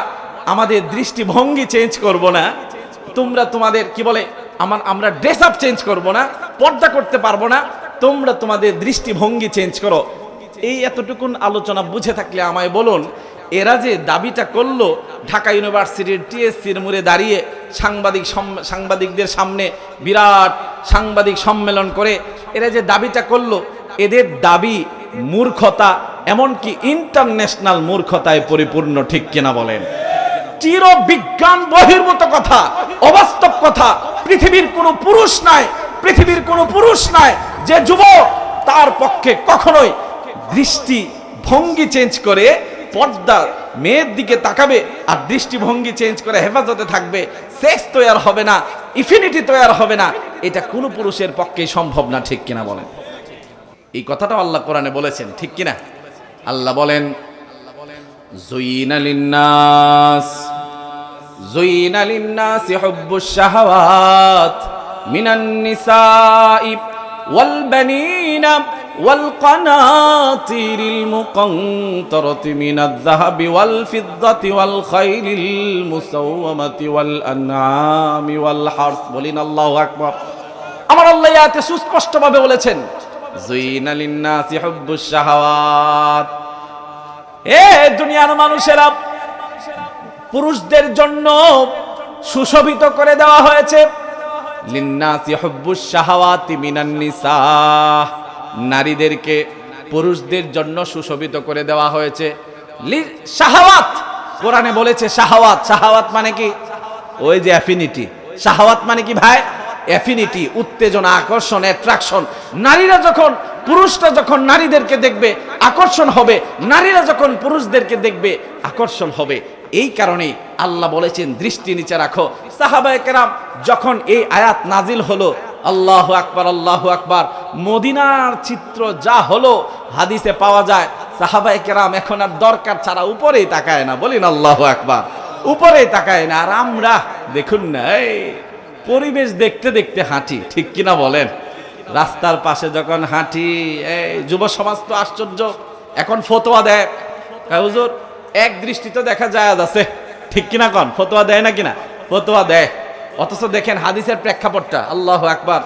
আমাদের দৃষ্টিভঙ্গি চেঞ্জ করব না, তোমরা তোমাদের কি বলে আমরা ড্রেস আপ চেঞ্জ করব না, পর্দা করতে পারবো না, তোমরা তোমাদের দৃষ্টিভঙ্গি চেঞ্জ করো। এই এতটুকুন আলোচনা বুঝে থাকলে আমায় বলুন, এরা যে দাবিটা করলো ঢাকা ইউনিভার্সিটির টিএসসির মোড়ে দাঁড়িয়ে সাংবাদিকদের সামনে বিরাট সাংবাদিক সম্মেলন করে এরা যে দাবিটা করলো, এদের দাবি মূর্খতা, এমনকি ইন্টারন্যাশনাল মূর্খতায় পরিপূর্ণ, ঠিক কিনা বলেন? চির বিজ্ঞান বহির্ভূত কথা, অবাস্তব কথা। পৃথিবীর কোনো পুরুষ নাই, পৃথিবীর কোনো পুরুষ নাই যে যুবক তার পক্ষে কখনোই দৃষ্টিভঙ্গি চেঞ্জ করে পর্দা মেয়ের দিকে তাকাবে আর দৃষ্টিভঙ্গি চেঞ্জ করে হেফাজতে থাকবে, সেক্স তৈরি হবে না, ইনফিনিটি তৈরি হবে না, এটা কোনো পুরুষের পক্ষেই সম্ভব না, ঠিক কিনা বলেন? এই কথাটা আল্লাহ কোরআনে বলেছেন, ঠিক কিনা? আল্লাহ বলেন, যুইনা লিন্নাসি হুব্বুশ শাহাওয়াত মিনান নিসাই ওয়াল বানিনা ওয়াল কানাতিরিল মুকান্তারাতি মিনাজ যাহাবি ওয়াল ফিদ্দাতি ওয়াল খাইলিল মুসাওয়ামাতি ওয়াল আনআমি ওয়াল হারস। বলিন আল্লাহু আকবার। আমার আল্লাহ আয়াতে সুস্পষ্টভাবে বলেছেন, যুইনা লিন্নাসি হুব্বুশ শাহাওয়াত। এ দুনিয়ার মানুষেরা, পুরুষদের জন্য সুশোভিত করে দেওয়া হয়েছে লিন্নাসি হুব্বুশ শাহাওয়াতি মিনান নিসা, নারীদেরকে পুরুষদের জন্য সুশোভিত করে দেওয়া হয়েছে। শাহাওয়াত, কোরআনে বলেছে শাহাওয়াত। শাহাওয়াত মানে কি? ওই যে অ্যাফিনিটি। শাহাওয়াত মানে কি ভাই? অ্যাফিনিটি, উত্তেজনা, আকর্ষণ, অ্যাট্রাকশন। নারীরা যখন, পুরুষরা যখন নারীদেরকে দেখবে আকর্ষণ হবে, নারীরা যখন পুরুষদেরকে দেখবে আকর্ষণ হবে। এই কারণে আল্লাহ বলেছেন দৃষ্টি নিচে রাখো। সাহাবায়ে কেরাম যখন এই আয়াত নাজিল হলো, আল্লাহু আকবার, আল্লাহু আকবার, মদিনার চিত্র যা হলো হাদিসে পাওয়া যায়, সাহাবায়ে কেরাম এখন আর দরকার ছাড়া উপরেই তাকায় না। বলিন আল্লাহু আকবার। উপরেই তাকায় না। আর আমরা দেখুন না, এই পরিবেশ দেখতে দেখতে হাঁটি, ঠিক কিনা বলেন? রাস্তার পাশে যখন হাঁটি, এই যুব সমাজ তো আশ্চর্য, এখন ফতোয়া দেয়, হুজুর এক দৃষ্টিতে দেখা যায় আছে, ঠিক কিনা কন? ফতোয়া দেয় না কিনা? ফতোয়া দেয়। অথচ দেখেন হাদিসের প্রেক্ষাপটটা, আল্লাহু আকবার।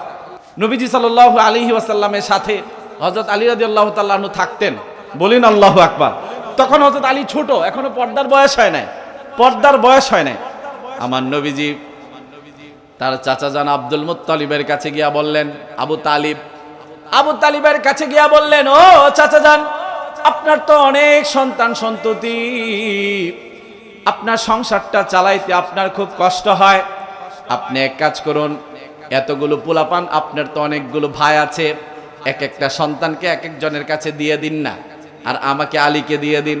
নবীজি সাল্লাল্লাহু আলাইহি ওয়াসাল্লামের সাথে হযরত আলী রাদিয়াল্লাহু তাআলা আনহু থাকতেন। বলিন আল্লাহু আকবার। তখন হযরত আলী ছোট, এখনো পর্দার বয়স হয় নাই, পর্দার বয়স হয় নাই। আমার নবীজি তার চাচা জান আব্দুল মুত্তালিবের কাছে গিয়া বললেন, আবু তালিবের কাছে গিয়া বললেন, ও চাচা জান, আপনার তো অনেক সন্তান সন্ততি, আপনার সংসারটা চালাইতে আপনার খুব কষ্ট হয়। আপনি এক কাজ করুন, এতগুলো পোলাপান, আপনার তো অনেকগুলো ভাই আছে, এক একটা সন্তানকে এক একজনের কাছে দিয়ে দিন না, আর আমাকে আলীকে দিয়ে দিন।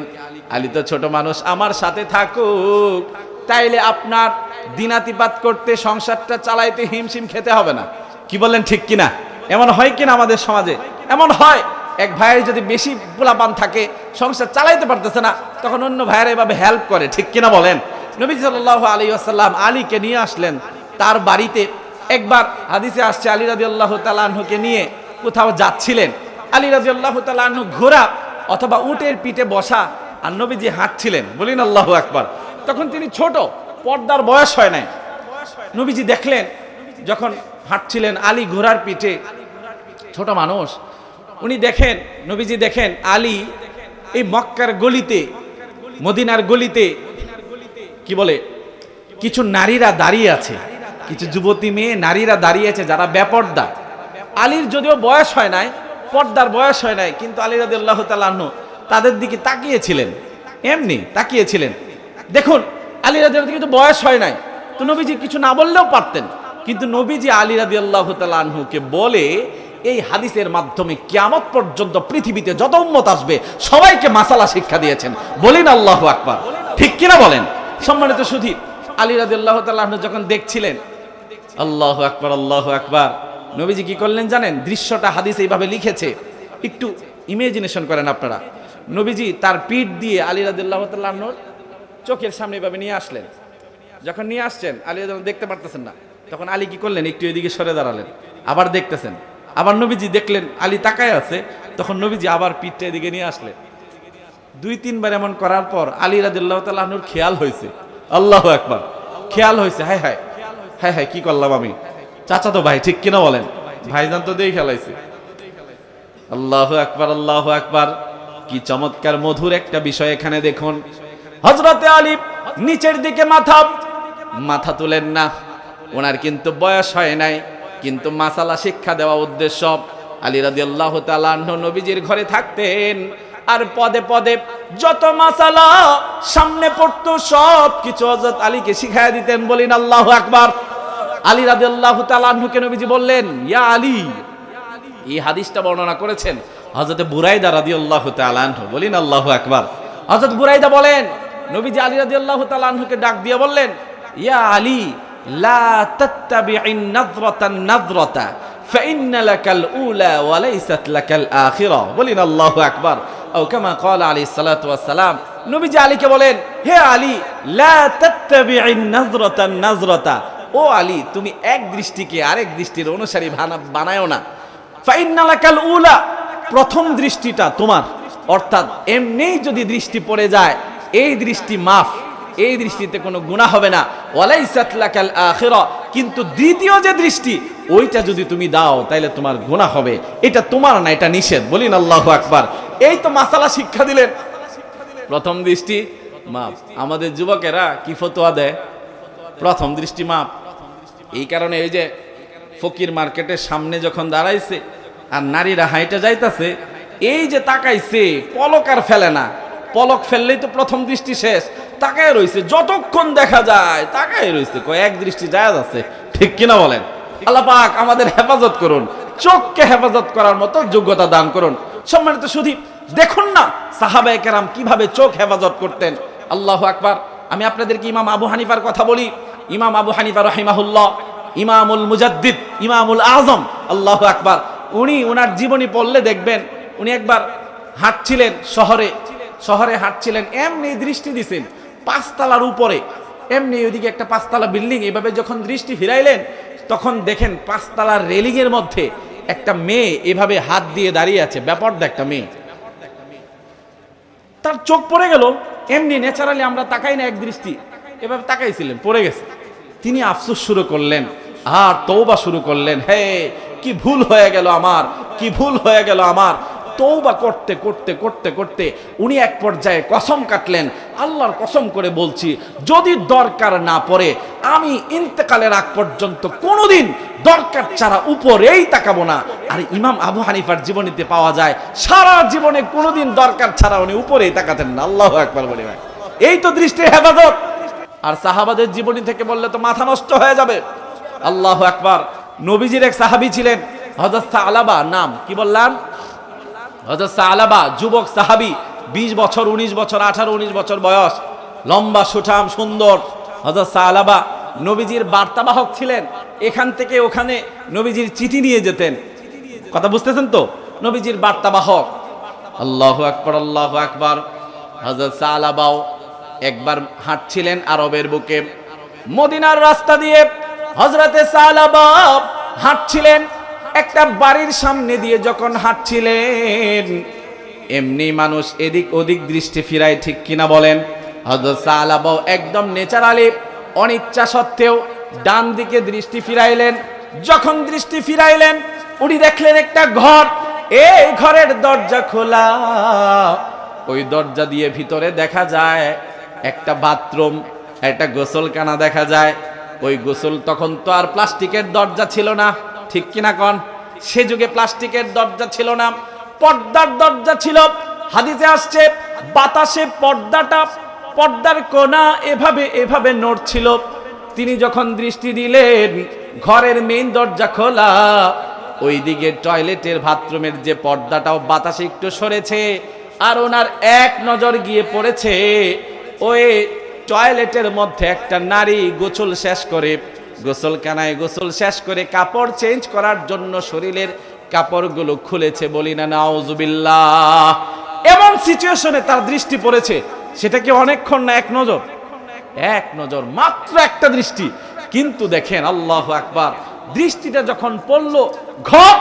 আলী তো ছোট মানুষ, আমার সাথে থাকুক, তাইলে আপনার দিনাতিপাত করতে, সংসারটা চালাইতে হিমশিম খেতে হবে না। কি বলেন, ঠিক কিনা? এমন হয় কিনা আমাদের সমাজে? এমন হয়, এক ভাইয়ের যদি বেশি পোলাপান থাকে, সংসার চালাইতে পারতেছে না, তখন অন্য ভাইয়েরা এভাবে হেল্প করে, ঠিক কিনা বলেন? নবী সাল্লাল্লাহু আলাইহি ওয়াসাল্লাম আলীকে নিয়ে আসলেন তার বাড়িতে। একবার হাদিসে আসছে, আলী রাদিয়াল্লাহু তাআলা আনহুকে নিয়ে কোথাও যাচ্ছিলেন, আলী রাদিয়াল্লাহু তাআলা আনহু ঘোড়া অথবা উটের পিঠে বসা, আর নবীজি হাঁটছিলেন, বলেন আল্লাহু আকবার। তখন তিনি ছোট, পর্দার বয়স হয় নাই। নবীজি দেখলেন যখন হাঁটছিলেন আলী ঘোড়ার পিঠে, ছোট মানুষ, উনি দেখেন, নবীজি দেখেন আলী এই মক্কার গলিতে, মদিনার গলিতে কি বলে কিছু নারীরা দাঁড়িয়ে আছে, কিছু যুবতী মেয়ে নারীরা দাঁড়িয়ে আছে যারা বেপর্দা। আলীর যদিও বয়স হয় নাই, পর্দার বয়স হয় নাই, কিন্তু আলী রাদিয়াল্লাহু তাআলা আনহু তাদের দিকে তাকিয়েছিলেন, এমনি তাকিয়েছিলেন। দেখুন আলী রাদিয়াল্লাহু কিন্তু বয়স হয় নাই, তো নবীজি কিছু না বললেও পারতেন, কিন্তু নবীজি আলী রাদিয়াল্লাহু তাআলা আনহুকে বলে এই হাদিসের মাধ্যমে কিয়ামত পর্যন্ত পৃথিবীতে যত উম্মত আসবে সবাইকে মাসালা শিক্ষা দিয়েছেন, বলেন আল্লাহু আকবার। ঠিক কিনা বলেন? সম্মানিত সুধী, আলী রাদিয়াল্লাহু তাআলা আনহু যখন দেখছিলেন, আল্লাহু আকবার আল্লাহু আকবার, নবীজি কি করলেন জানেন? দৃশ্যটা হাদিসে এইভাবে লিখেছে, একটু ইমাজিনেশন করেন আপনারা। নবীজি তার পিঠ দিয়ে আলী রাদিয়াল্লাহু তাআলা আনহুর চোখের সামনে এভাবে নিয়ে আসলেন। যখন নিয়ে আসছেন আলী রাদিয়াল্লাহু দেখতে পারতেছেন না, তখন আলী কি করলেন? একটু এদিকে সরে দাঁড়ালেন, আবার দেখতেছেন, আবার নবীজি দেখলেন আলী তাকায় আছে, তখন নবীজি আবার পিঠটা এদিকে নিয়ে আসলেন। 2-3 বার এমন করার পর আলী রাদিয়াল্লাহু তাআলা আনহুর খেয়াল হয়েছে, আল্লাহু আকবার, খেয়াল হয়েছে, হায় হায় হায় হায় কি করলাম আমি, চাচা তো ভাই, ঠিক কিনা বলেন? ভাইজান তো দিয়ে খেলাইছে। আল্লাহু আকবার আল্লাহু আকবার, কি চমৎকার মধুর একটা বিষয় এখানে দেখুন। হযরতে আলী নিচের দিকে মাথা তুলেন না, ওনার কিন্তু বয়স হয় নাই, কিন্তু মাসালা শিক্ষা দেওয়া উদ্দেশ্য। আলী রাদিয়াল্লাহু তাআলা আনহু নবীজির ঘরে থাকতেন, আর পদে পদে যত মাসালা সামনে পড়তো সব কিছু হযরত আলীকে শিখায়া দিতেন, বলেন আল্লাহু আকবার। আলী রাদিয়াল্লাহু তাআলা আনহুকে নবীজি বললেন, ইয়া আলী। এই হাদিসটা বর্ণনা করেছেন হযরত বুরাইদা রাদিয়াল্লাহু তাআলা আনহু, বলেন আল্লাহু আকবার। হযরত বুরাইদা বলেন, নবীজি আলী রাদিয়াল্লাহু তাআলা আনহুকে ডাক দিয়ে বললেন, ইয়া আলী লা তাত্তাবি'ইন নাযরাতান নাযরাতা ফাইন্না লাকাল উলা ওয়া লাইসাত লাকাল আখিরা, বলেন আল্লাহু আকবার। ও কামা ক্বালা আলাইহিস সালাতু ওয়াস সালাম, নবীজি আলীকে বলেন, হে আলী লা তাত্তাবি'ইন নাযরাতান নাযরাতা, ও আলী তুমি এক দৃষ্টিকে আরেক দৃষ্টির অনুসারী বানায়ও না। ফাইন্না লাকাল উলা, প্রথম দৃষ্টিটা তোমার, অর্থাৎ এমনিই যদি দৃষ্টি পড়ে যায় এই দৃষ্টি মাফ, এই দৃষ্টিতে কোনো গুনাহ হবে না। ওয়ালাইসাত লাকাল আখিরা, কিন্তু দ্বিতীয় যে দৃষ্টি ওইটা যদি তুমি দাও তাহলে তোমার গুনাহ হবে, এটা তোমার না, এটা নিষেধ, বলেন আল্লাহু আকবার। এই তো মাসালা শিক্ষা দিলেন, প্রথম দৃষ্টি মাফ। আমাদের যুবকেরা কি ফতোয়া দেয়? প্রথম দৃষ্টি মাফ। এই কারণে এই যে ফকির মার্কেটের সামনে যখন দাঁড়াইছে আর নারীরা হাইটা যাইতাছে, এই যে তাকাইছে, পলক আর ফেলে না, পলক ফেললেই তো প্রথম দৃষ্টি শেষ, তাকায় রইছে, যতক্ষণ দেখা যায় তাকায় রইছে, কয়েক দৃষ্টি জায়েজ আছে, ঠিক কিনা বলেন? আল্লাহ পাক আমাদের হেফাজত করুন, চোখকে হেফাজত করার মতো যোগ্যতা দান করুন। সম্মানিত সুধী, দেখুন না সাহাবায়ে কেরাম কিভাবে চোখ হেফাজত করতেন, আল্লাহু আকবার। আমি আপনাদেরকে ইমাম আবু হানিফার কথা বলি। ইমাম আবু হানিফা রাহিমাহুল্লাহ, ইমামুল মুজাদ্দিদ, ইমামুল আজম, আল্লাহু আকবার। উনি ওনার জীবনী পড়লে দেখবেন, উনি একবার হাঁটছিলেন, শহরে হাঁটছিলেন, এমনি দৃষ্টি দিছেন 5 তলার উপরে, এমনি ওইদিকে একটা 5 তলা বিল্ডিং, এভাবে যখন দৃষ্টি ফিরাইলেন তখন দেখেন 5 তলার রেলিং এর মধ্যে একটা মেয়ে এভাবে হাত দিয়ে দাঁড়িয়ে আছে, বেপরদা একটা মেয়ে। তার চোখ পড়ে গেল, এমনি ন্যাচারালি আমরা তাকাই না এক দৃষ্টি, এভাবে তাকাইছিলেন, পড়ে গেছে। তিনি আফসোস শুরু করলেন আর তওবা শুরু করলেন, হে কি ভুল হয়ে গেল আমার, কি ভুল হয়ে গেল আমার। তওবা করতে করতে করতে করতে উনি এক পর্যায়ে কসম কাটলেন, আল্লাহর কসম করে বলছি যদি দরকার না পড়ে আমি ইন্তেকালের আগ পর্যন্ত কোনোদিন দরকার ছাড়া উপরেই তাকাবো না। আর ইমাম আবু হানিফার জীবনীতে পাওয়া যায় সারা জীবনে কোনোদিন দরকার ছাড়া উনি উপরেই তাকাতেন না। আল্লাহু আকবার বলি ভাই, এই তো দৃষ্টির হেফাজত। আর সাহাবাদের জীবনী থেকে বললে তো মাথা নষ্ট হয়ে যাবে। আল্লাহু আকবার। নবীজির এক সাহাবী ছিলেন হযরত সালাবা, নাম কি বললাম? হযরত সালাবা, যুবক সাহাবী, 20 বছর 19 বছর 18 19 বছর বয়স, লম্বা সুঠাম সুন্দর। হযরত সালাবা নবীজির বার্তাবাহক ছিলেন, এখান থেকে ওখানে নবীজির চিঠি নিয়ে যেতেন। কথা বুঝতেছেন তো? নবীজির বার্তাবাহক। আল্লাহু আকবার আল্লাহু আকবার। হযরত সালাবাও একবার হাঁটছিলেন আরবের বুকে, মদিনার রাস্তা দিয়ে হযরতে সালাবা হাঁটছিলেন। একটা বাড়ির সামনে দিয়ে যখন হাঁটছিলেন, এমনি মানুষ এদিক ওদিক দৃষ্টি ফিরায়, ঠিক কিনা বলেন? হযরত সালাবা একদম ন্যাচারালি অনিচ্ছা সত্ত্বেও ডান দিকে দৃষ্টি ফিরাইলেন। যখন দৃষ্টি ফিরাইলেন, উনি দেখলেন একটা ঘর, এই ঘরের দরজা খোলা। ওই দরজা দিয়ে ভিতরে দেখা যায় একটা বাথরুম, একটা গোসলখানা দেখা যায়। ওই গোসল, তখন তো আর প্লাস্টিকের দরজা ছিল না, ঠিক কিনা কন? সে যুগে প্লাস্টিকের দরজা ছিল না, পর্দার দরজা ছিল। হাদিসে আসছে বাতাসে পর্দার কোনা এভাবে এভাবে নড়ছিল। তিনি যখন দৃষ্টি দিলেন, ঘরের মেইন দরজা খোলা, ওইদিকে টয়লেটের বাথরুমের যে পর্দাটাও বাতাসে একটু সরেছে। আর ওনার এক নজর গিয়ে পড়েছে ওই টয়লেটের মধ্যে একটা নারী গোসল শেষ করে, গোসলখানায় গোসল শেষ করে কাপড় চেঞ্জ করার জন্য শরীরের কাপড়গুলো খুলেছে। বলি না নাউজুবিল্লাহ। এমন সিচুয়েশনে তার দৃষ্টি পড়েছে, সেটা কি অনেকক্ষণ না? এক নজর, মাত্র একটা দৃষ্টি। কিন্তু দেখেন, আল্লাহু আকবার, দৃষ্টিটা যখন পড়লো ঘর,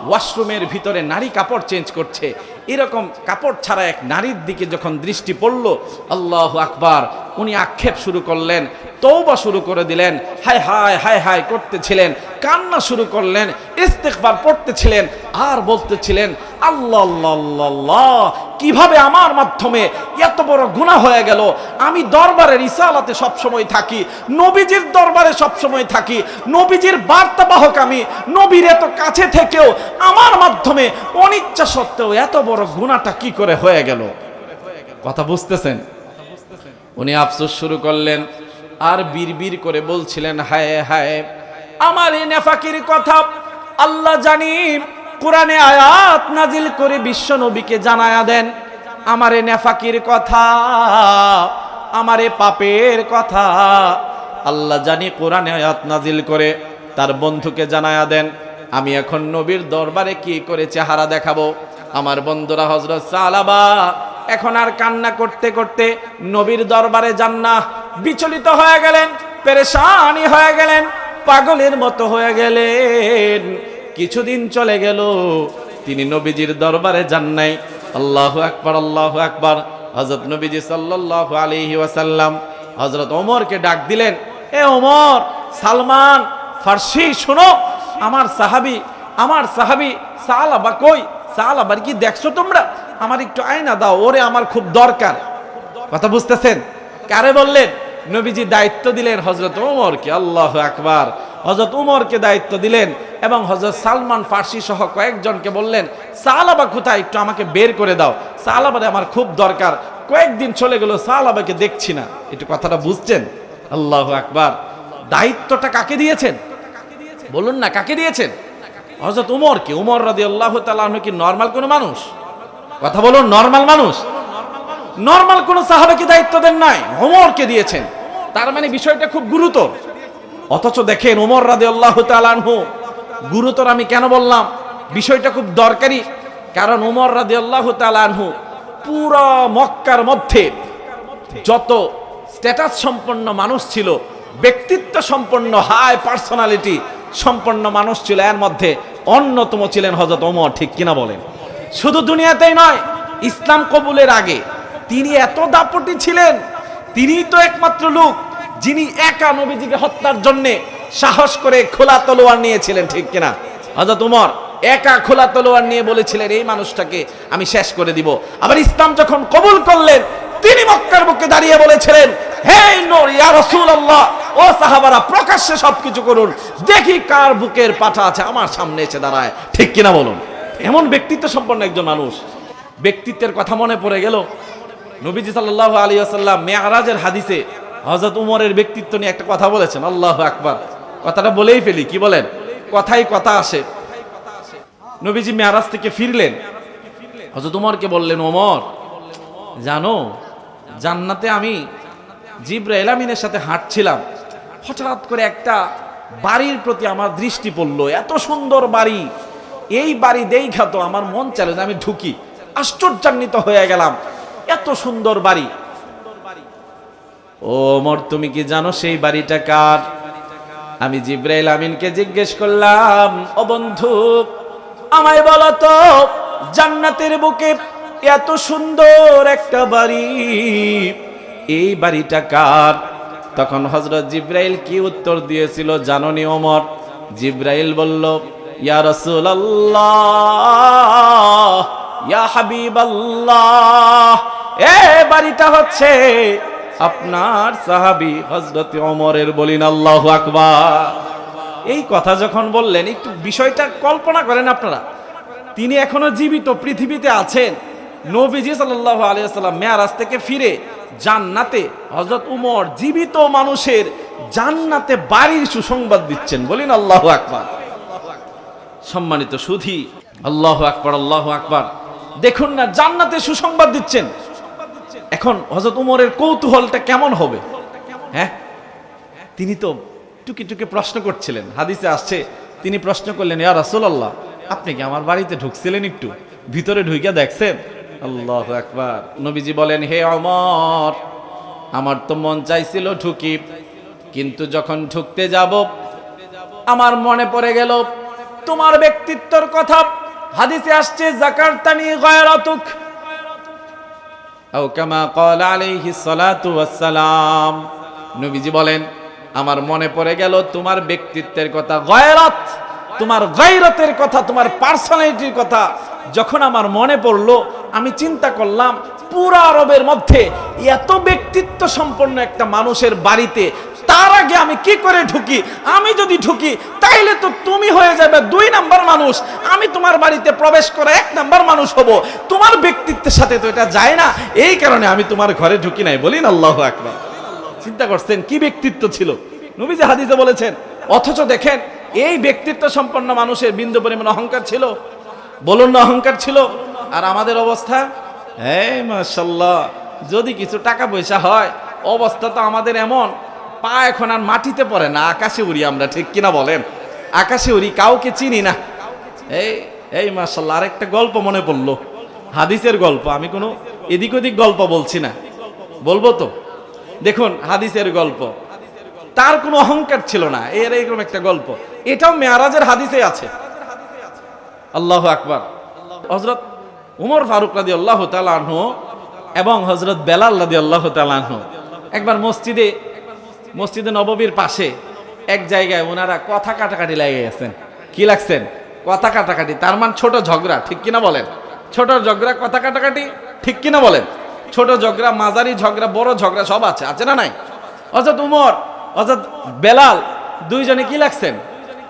ওয়াশরুমের ভিতরে নারী কাপড় চেঞ্জ করছে, এরকম কাপড় ছাড়া এক নারীর দিকে যখন দৃষ্টি পড়লো, আল্লাহু আকবার, উনি আক্ষেপ শুরু করলেন, তওবা শুরু করে দিলেন, হায় হায় হায় হায় করতেছিলেন, কান্না শুরু করলেন, ইস্তিগফার পড়তেছিলেন, আর বলতেছিলেন, আল্লাহ আল্লাহ আল্লাহ, কিভাবে আমার মাধ্যমে এত বড় গুনাহ হয়ে গেল। আমি দরবারের রিসালাতে সবসময় থাকি, নবীজির দরবারে সবসময় থাকি, নবীজির বার্তাবাহক আমি, নবীর এত কাছে থেকেও আমার মাধ্যমে অনিচ্ছা সত্ত্বেও এত বড় গুনাহটা কি করে হয়ে গেল? কথা বুঝতেছেন? উনি আফসোস শুরু করলেন, আর বিড়বিড় করে বলছিলেন, হায় হায়, আমার এই নেফাকির কথা আল্লাহ জানি, কোরআনে আয়াত নাজিল করে বিশ্ব নবীকে জানায়া দেন। আমার এই নেফাকির কথা, আমার এই পাপের কথা আল্লাহ জানি কোরআনে আয়াত নাজিল করে তার বন্ধুকে জানায়া দেন। আমি এখন নবীর দরবারে কি করে চেহারা দেখাবো? আমার বন্ধুরা, হযরত সালাবা এখন আর কান্না করতে করতে নবীর দরবারে যান না, বিচলিত হয়ে গেলেন, পেরেশানি হয়ে গেলেন, পাগলের মতো হয়ে গেলেন। কিছুদিন চলে গেল, তিনি নবীজির দরবারে যান নাই। আল্লাহু আকবার, আল্লাহু আকবার। হযরত নবীজি সাল্লাল্লাহু আলাইহি ওয়াসাল্লাম হযরত ওমরকে ডাক দিলেন, এ ওমর, সালমান ফার্সি শোনো, আমার সাহাবী সালাবা কই? সালাবার কি দেখছো তোমরা? আমার একটু আয়না দাও, ওরে আমার খুব দরকার। কথা বুঝতেছেন? কারে বললেন? নবীজি দায়িত্ব দিলেন হযরত ওমরকে। আল্লাহু আকবার। হযরত ওমরকে দায়িত্ব দিলেন এবং হযরত সালমান ফার্সি সহ কয়েকজনকে বললেন, সালাবা কোথায়, একটু আমাকে বের করে দাও, সালাবারে আমার খুব দরকার। কয়েকদিন চলে গেল, সালাবাকে দেখছি না। একটু কথাটা বুঝছেন? আল্লাহু আকবার। দায়িত্বটা কাকে দিয়েছেন বলুন না? কাকে দিয়েছেন? হযরত ওমরকে। ওমর রাদিয়াল্লাহু তাআলা আনহু কি নরমাল কোনো মানুষ? কথা বলুন, নরমাল মানুষ? নরমাল কোন সাহাবাকে দায়িত্ব দেন নাই, ওমরকে দিয়েছেন। তার মানে বিষয়টা খুব গুরুতর। অথচ দেখেন ওমর রাদিয়াল্লাহু তাআলা আনহু, গুরুতর আমি কেন বললাম? বিষয়টা খুব দরকারি। কারণ ওমর রাদিয়াল্লাহু তাআলা আনহু পুরো মক্কার মধ্যে যত স্ট্যাটাস সম্পন্ন মানুষ ছিল, ব্যক্তিত্ব সম্পন্ন, হাই পার্সোনালিটি সম্পন্ন মানুষ ছিল, এর মধ্যে অন্যতম ছিলেন হযরত ওমর, ঠিক কিনা বলেন? শুধু দুনিয়াতেই নয়, ইসলাম কবুলের আগে তিনি এত দাপটি ছিলেন। তিনিই তো একমাত্র লোক যিনি একা নবীজিকে হত্যার জন্য সাহস করে খোলা তলোয়ার নিয়েছিলেন, ঠিক কিনা? হযরত ওমর একা খোলা তলোয়ার নিয়ে বলেছিলেন, এই মানুষটাকে আমি শেষ করে দিব। আবার ইসলাম যখন কবুল করলেন, তিনি মক্কার বুকে দাঁড়িয়ে বলেছিলেন, হে নূর ইয়া রাসূলুল্লাহ, ও সাহাবারা, প্রকাশ্যে সবকিছু করুন, দেখি কার বুকের পাটা আছে, আমার সামনে এসে দাঁড়ায়, ঠিক কিনা বলুন? এমন ব্যক্তিত্ব সম্পন্ন একজন মানুষ। ব্যক্তিত্বের কথা মনে পড়ে গেল, নবীজি সাল্লাল্লাহু আলাইহি ওয়াসাল্লাম মেরাজের হাদিসে হযরত ওমরের ব্যক্তিত্ব নিয়ে একটা কথা বলেছেন। আল্লাহু আকবার। কথাটা বলেই ফেলি, কি বলেন? কথাই কথা আসে। নবীজি মেরাজ থেকে ফিরলেন, হযরত ওমরকে বললেন, ওমর জানো, জান্নাতে আমি জিবরাইল আমিনের সাথে হাঁটছিলাম, হঠাৎ করে একটা বাড়ির প্রতি আমার দৃষ্টি পড়লো। এত সুন্দর বাড়ি, এই বাড়ি দেখা তো আমার মন চাইল যে আমি ঢুকি। আশ্চর্যান্বিত হয়ে গেলাম, এত সুন্দর বাড়ি। ও ওমর, তুমি কি জানো সেই বাড়িটা কার? আমি জিবরাইল আমিনকে জিজ্ঞেস করলাম, ও বন্ধু আমায় বলো তো, জান্নাতের বুকে এত সুন্দর একটা বাড়ি, এই বাড়িটা কার? তখন হযরত জিবরাইল কি উত্তর দিয়েছিল জানোনি ওমর? জিবরাইল বলল, ইয়া রাসূলুল্লাহ, ইয়া হাবিবাল্লাহ, এই বাড়িটা হচ্ছে আপনার সাহাবী হযরত ওমরের। বলিন আল্লাহু আকবার। এই কথা যখন বললেন, একটু বিষয়টা কল্পনা করেন আপনারা। তিনি এখনো জীবিত, পৃথিবীতে আছেন। নবীজি সাল্লাল্লাহু আলাইহি ওয়াসাল্লাম মেরাজ থেকে ফিরে জান্নাতে হযরত উমর জীবিত মানুষের জান্নাতে বাড়ির সুসংবাদ দিচ্ছেন। বলিন আল্লাহু আকবার। সম্মানিত সুধী, আল্লাহু আকবার, আল্লাহু আকবার। দেখুন না, জান্নাতে সুসংবাদ দিচ্ছেন। এখন হযরত উমরের কৌতূহলটা কেমন হবে? হ্যাঁ, তিনি তো টুকি টুকি প্রশ্ন করছিলেন। হাদিসে আসছে, তিনি প্রশ্ন করলেন, ইয়া রাসূলুল্লাহ, আপনি কি আমার বাড়িতে ঢুকছিলেন? একটু ভিতরে ঢুকে দেখছেন? আল্লাহু আকবার। নবীজি বলেন, হে ওমর, আমার তো মন চাইছিল ঢুকি, কিন্তু যখন ঢুকতে যাব আমার মনে পড়ে গেল তোমার ব্যক্তিত্বের কথা। হাদিসে আসছে, যাকারতানি গায়রাতুক, আও কামা ক্বালা আলাইহিস সালাতু ওয়াস সালাম। নবীজি বলেন, আমার মনে পড়ে গেল তোমার ব্যক্তিত্বের কথা, গায়রাত, তোমার গায়রতের কথা, তোমার পার্সোনালিটির কথা যখন আমার মনে পড়লো, আমি চিন্তা করলাম পুরা আরবের মধ্যে এত ব্যক্তিত্ব সম্পন্ন একটা মানুষের বাড়িতে তার আগে আমি কি করে ঢুকি? আমি যদি ঢুকি তাইলে তো তুমি হয়ে যাবে 2 নাম্বার মানুষ, আমি তোমার বাড়িতে প্রবেশ করে 1 নাম্বার মানুষ হব। তোমার ব্যক্তিত্বের সাথে তো এটা যায় না, এই কারণে আমি তোমার ঘরে ঢুকি নাই। বলিন আল্লাহু আকবার। চিন্তা করছেন কি ব্যক্তিত্ব ছিল, নবীজি হাদিসে বলেছেন। অথচ দেখেন, এই ব্যক্তিত্ব সম্পন্ন মানুষের বিন্দু পরিমাণ অহংকার ছিল? বলুন না, অহংকার ছিল। আর আমাদের অবস্থা, এই মাশাআল্লাহ, যদি কিছু টাকা পয়সা হয়, অবস্থা তো আমাদের এমন, পা এখন আর মাটিতে পড়ে না, আকাশে উড়ি আমরা, ঠিক কিনা বলেন? আকাশে উড়ি, কাউকে চিনি না। এই মাশাআল্লাহ, আরেকটা গল্প মনে পড়লো, হাদিসের গল্প। আমি কোনো এদিক ওদিক গল্প বলছি না, বলবো তো। দেখুন, হাদিসের গল্প, তার কোনো অহংকার ছিল না, এরকম একটা গল্প। এটাও মেরাজের হাদিসে আছে। আল্লাহু আকবার। হযরত উমর ফারুক রাদিয়াল্লাহু তাআলা আনহু এবং হযরত বেলাল রাদিয়াল্লাহু তাআলা আনহু একবার মসজিদে নববীর পাশে এক জায়গায় ওনারা কথা কাটাকাটি লেগে গেছেন। কি লাগছেন? কথা কাটাকাটি, তার মানে ছোট ঝগড়া, ঠিক কিনা বলেন? ছোট ঝগড়া, কথা কাটাকাটি, ঠিক কিনা বলেন? ছোট ঝগড়া, মাঝারি ঝগড়া, বড় ঝগড়া সব আছে, আছে না নাই? হযরত উমর, হযরত বেলাল, দুইজনে কি লাগছেন?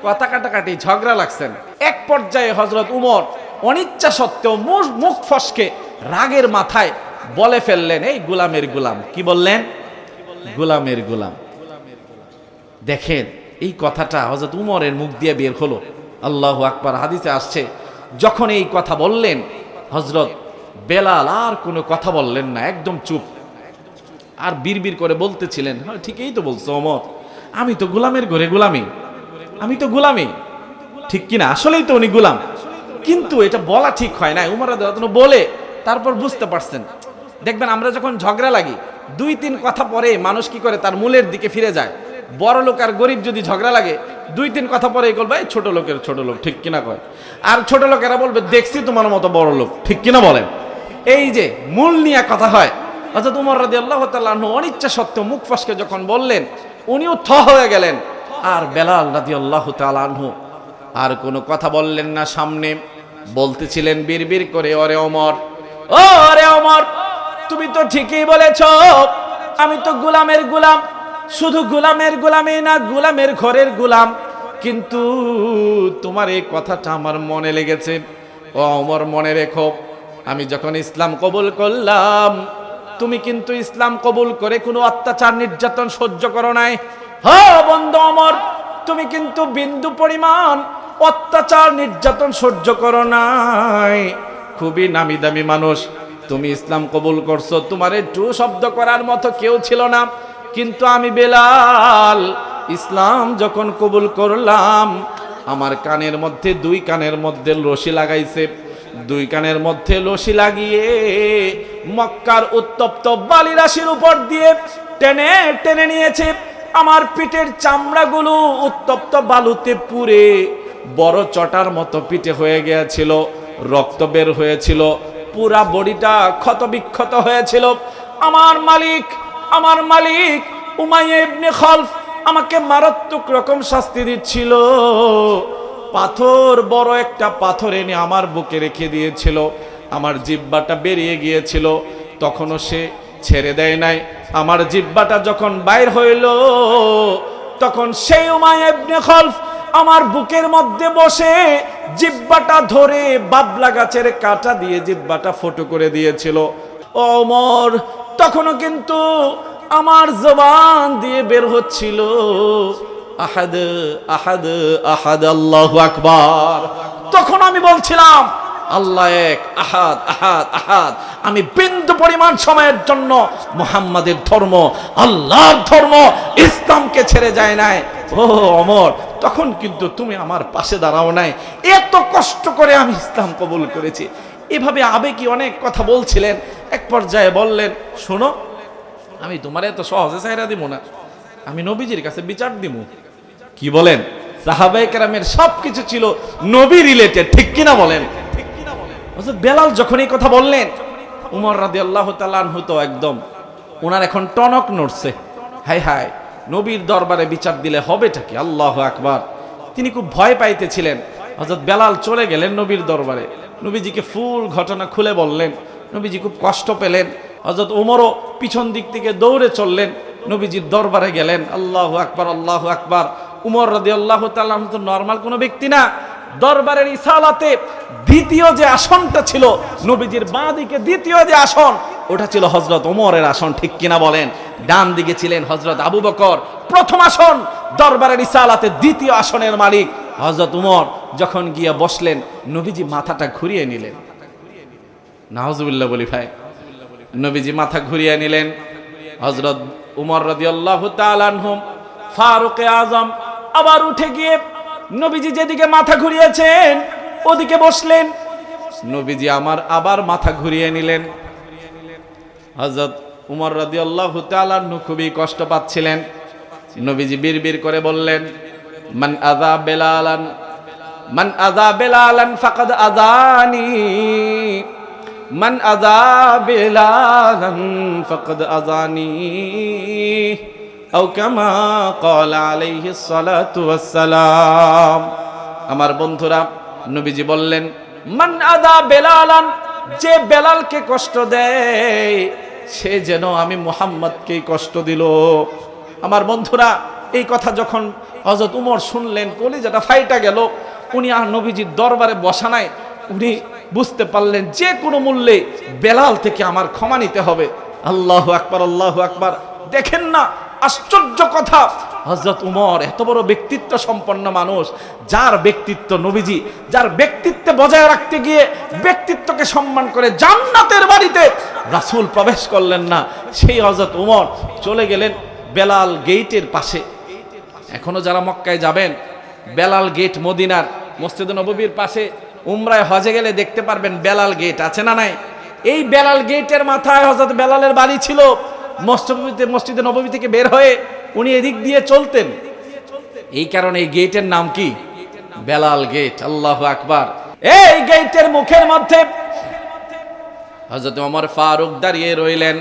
কথা কাটাকাটি, ঝগড়া লাগছেন। এক পর্যায়ে হযরত উমর অনিচ্ছা সত্ত্বেও মুখ ফসকে রাগের মাথায় বলে ফেললেন, এই গোলামের গোলাম। কি বললেন? গোলামের গোলাম। দেখেন, এই কথাটা হযরত উমরের মুখ দিয়ে বের হলো। আল্লাহু আকবার। হাদিসে আসছে, যখন এই কথা বললেন, হযরত বেলাল আর কোনো কথা বললেন না, একদম চুপ। আর বিড়বিড় করে বলতেছিলেন, হ্যাঁ ঠিকই তো বলছো ওমর, আমি তো গোলামের ঘরে গোলামি, আমি তো গোলামি, ঠিক কিনা? আসলেই তো উনি গোলাম, কিন্তু এটা বলা ঠিক হয় না। উমর রাদিয়াল্লাহু আনহু বলে তারপর বুঝতে পারছেন। দেখবেন, আমরা যখন ঝগড়া লাগি, 2-3 কথা পরে মানুষ কি করে, তার মূলের দিকে ফিরে যায়। বড় লোক আর গরিব যদি ঝগড়া লাগে, 2-3 কথা পরে বলবে, এই ছোট লোকের ছোট লোক, ঠিক কিনা কয়। আর ছোট লোকেরা বলবে, দেখছি তোমার মতো বড় লোক, ঠিক কিনা বলেন? এই যে মূল নিয়ে কথা হয়। হযরত উমর রাদিয়াল্লাহু তাআলা আনহু অনিচ্ছা সত্ত্বেও মুখ ফসকে যখন বললেন, উনিও থ হয়ে গেলেন। আর বেলাল রাদিয়াল্লাহু তাআলা আনহু আর কোনো কথা বললেন না। সামনে বলতেছিলেন বিড়বিড় করে, ওরে ওমর, ও রে ওমর, তুমি তো ঠিকই বলেছ, আমি তো গোলামের গোলাম, শুধু গোলামের গোলামই না, গোলামের ঘরের গোলাম। কিন্তু তোমার এই কথাটা আমার মনে লেগেছে। ও ওমর, মনে রেখো, আমি যখন ইসলাম কবুল করলাম, তুমি কিন্তু ইসলাম কবুল করে কোনো অত্যাচার নির্যাতন সহ্য করো নাই। হ্যাঁ বন্ধু ওমর, তুমি কিন্তু বিন্দু পরিমাণ অত্যাচার নির্যাতন সহ্য করো নাই। খুবই নামি দামি মানুষ, তুমি ইসলাম কবুল করছো, তোমার একটু শব্দ করার মতো কেউ ছিল না। কিন্তু আমি বেলাল ইসলাম যখন কবুল করলাম, আমার কানের মধ্যে, 2 কানের মধ্যে রশি লাগাইছে, 2 কানের মধ্যে রশি লাগিয়ে মক্কার উত্তপ্ত বালি রাশির উপর দিয়ে টেনে টেনে নিয়েছে। আমার পিঠের চামড়াগুলো উত্তপ্ত বালুতে পুড়ে বড় চটার মতো পিঠে হয়ে গিয়েছিল, রক্ত বের হয়েছিল, পুরা বডিটা ক্ষতবিক্ষত হয়েছিল। আমার মালিক উমাইয়া ইবনে খালফ আমাকে মারাত্মক রকম শাস্তি দিচ্ছিল। পাথর, বড় একটা পাথর এনে আমার বুকে রেখে দিয়েছিল, আমার জিহ্বাটা বেরিয়ে গিয়েছিল, তখনও সে ছেড়ে দেয় নাই। আমার জিহ্বাটা যখন বাইর হইল, তখন সেই উমাইয়া ইবনে খালফ আমার বুকের মধ্যে বসে জিহ্বাটা ধরে বাবলা গাছের কাঁটা দিয়ে জিহ্বাটা ফুটো করে দিয়েছিল। ও ওমর, তখনও কিন্তু আমার জবান দিয়ে বের হচ্ছিল আহাদ আহাদ আহাদ আল্লাহু আকবার। তখন আমি বলছিলাম আল্লাহ এক, আহাদ আহাদ আহাদ। আমি বিন্দু পরিমাণ সময়ের জন্য মুহাম্মাদের ধর্ম, আল্লাহর ধর্ম, ইসলামকে ছেড়ে যায় নাই। ও ওমর, তখন কিন্তু তুমি আমার পাশে দাঁড়াও নাই। এত কষ্ট করে আমি ইসলাম কবুল করেছি। এভাবে আবেগী অনেক কথা বলছিলেন। এক পর্যায়ে বললেন, শোনো, আমি তোমার এত সহজে ছাইরা দিব না, আমি নবীজির কাছে বিচার দিব। কি বলেন? সাহাবায়ে কেরামের সবকিছু ছিল নবী রিলেটেড, ঠিক কিনা বলেন? বেলাল যখন এই কথা বললেন, উমর রাদিয়াল্লাহু তাআলা আনহু তো একদম, ওনার এখন টনক নড়ছে। হায় হায়, নবীর দরবারে বিচার দিলে হবেটা কি? আল্লাহু আকবার। তিনি খুব ভয় পাইতেছিলেন। হযরত বেলাল চলে গেলেন নবীর দরবারে, নবীজিকে ফুল ঘটনা খুলে বললেন। নবীজি খুব কষ্ট পেলেন। হযরত ওমরও পিছন দিক থেকে দৌড়ে চললেন, নবীজির দরবারে গেলেন। আল্লাহু আকবার, আল্লাহু আকবার। উমর রাদিয়াল্লাহু তাআলা তো নরমাল কোনো ব্যক্তি না। দরবারের ইসালাতে দ্বিতীয় যে আসনটা ছিল নবীজির বাঁ দিকে, দ্বিতীয় যে আসন, ওটা ছিল হযরত ওমরের আসন, ঠিক কিনা বলেন? ডান দিকে ছিলেন হযরত আবু বকর। প্রথম আসন, দরবারের ইসালাতে দ্বিতীয় আসনের মালিক হযরত উমর। যখন গিয়ে বসলেন, নবীজি মাথাটা ঘুরিয়ে নিলেন। নাউজুবিল্লাহ বলি ভাই। নবীজি মাথা ঘুরিয়ে নিলেন। হযরত উমর রাদিয়াল্লাহু তাআলা আনহু ফারুক আযম আবার উঠে গিয়ে নবীজি যেদিকে মাথা ঘুরিয়েছেন ওদিকে বসলেন। নবীজি আমার আবার মাথা ঘুরিয়ে নিলেন। হযরত উমর রাদিয়াল্লাহু তাআলা আনহু খুবই কষ্ট পাচ্ছিলেন। নবীজি বিড়বিড় করে বললেন, মান আযা বেলালান, মান আযা বেলালান ফাকাদ আযানি, মান আযা বেলালান ফাকাদ আযানি, আও কামা ক্বালা আলাইহিস সালাতু ওয়াস সালাম। আমার বন্ধুরা, নবীজি বললেন, মান আযা বেলালান, যে বেলালকে কষ্ট দেয় সে যেন আমি মুহাম্মদকেই কষ্ট দিল। আমার বন্ধুরা, এই কথা যখন হযরত উমর শুনলেন, কলিজাটা ফাইটা গেল। উনি আর নবীজির দরবারে বসা নাই, উনি বুঝতে পারলেন যে কোনো মূল্যে বেলাল থেকে আমার ক্ষমা নিতে হবে। আল্লাহু আকবার, আল্লাহু আকবার। দেখেন না, আশ্চর্য কথা, হযরত উমর এত বড় ব্যক্তিত্ব সম্পন্ন মানুষ, যার ব্যক্তিত্ব নবীজি, যার ব্যক্তিত্ব বজায় রাখতে গিয়ে ব্যক্তিত্বকে সম্মান করে জান্নাতের বাড়িতে রাসূল প্রবেশ করলেন না, সেই হযরত উমর চলে গেলেন বেলাল গেটের পাশে। এখনো যারা মক্কায় যাবেন, বেলাল গেট মদিনার মসজিদে নববীর পাশে, উমরায় হজে গেলে দেখতে পারবেন বেলাল গেট আছে না নাই? এই বেলাল গেটের মাথায় হযরত বেলালের বাড়ি ছিল। মসজিদে নববী থেকে বের হয়ে উনি এদিক দিয়ে চলতেন। এই কারণে এই গেটের নাম কি? বেলাল গেট। আল্লাহু আকবার। এই গেটের মুখের মধ্যে হযরত ওমর ফারুক দাঁড়িয়ে রইলেন।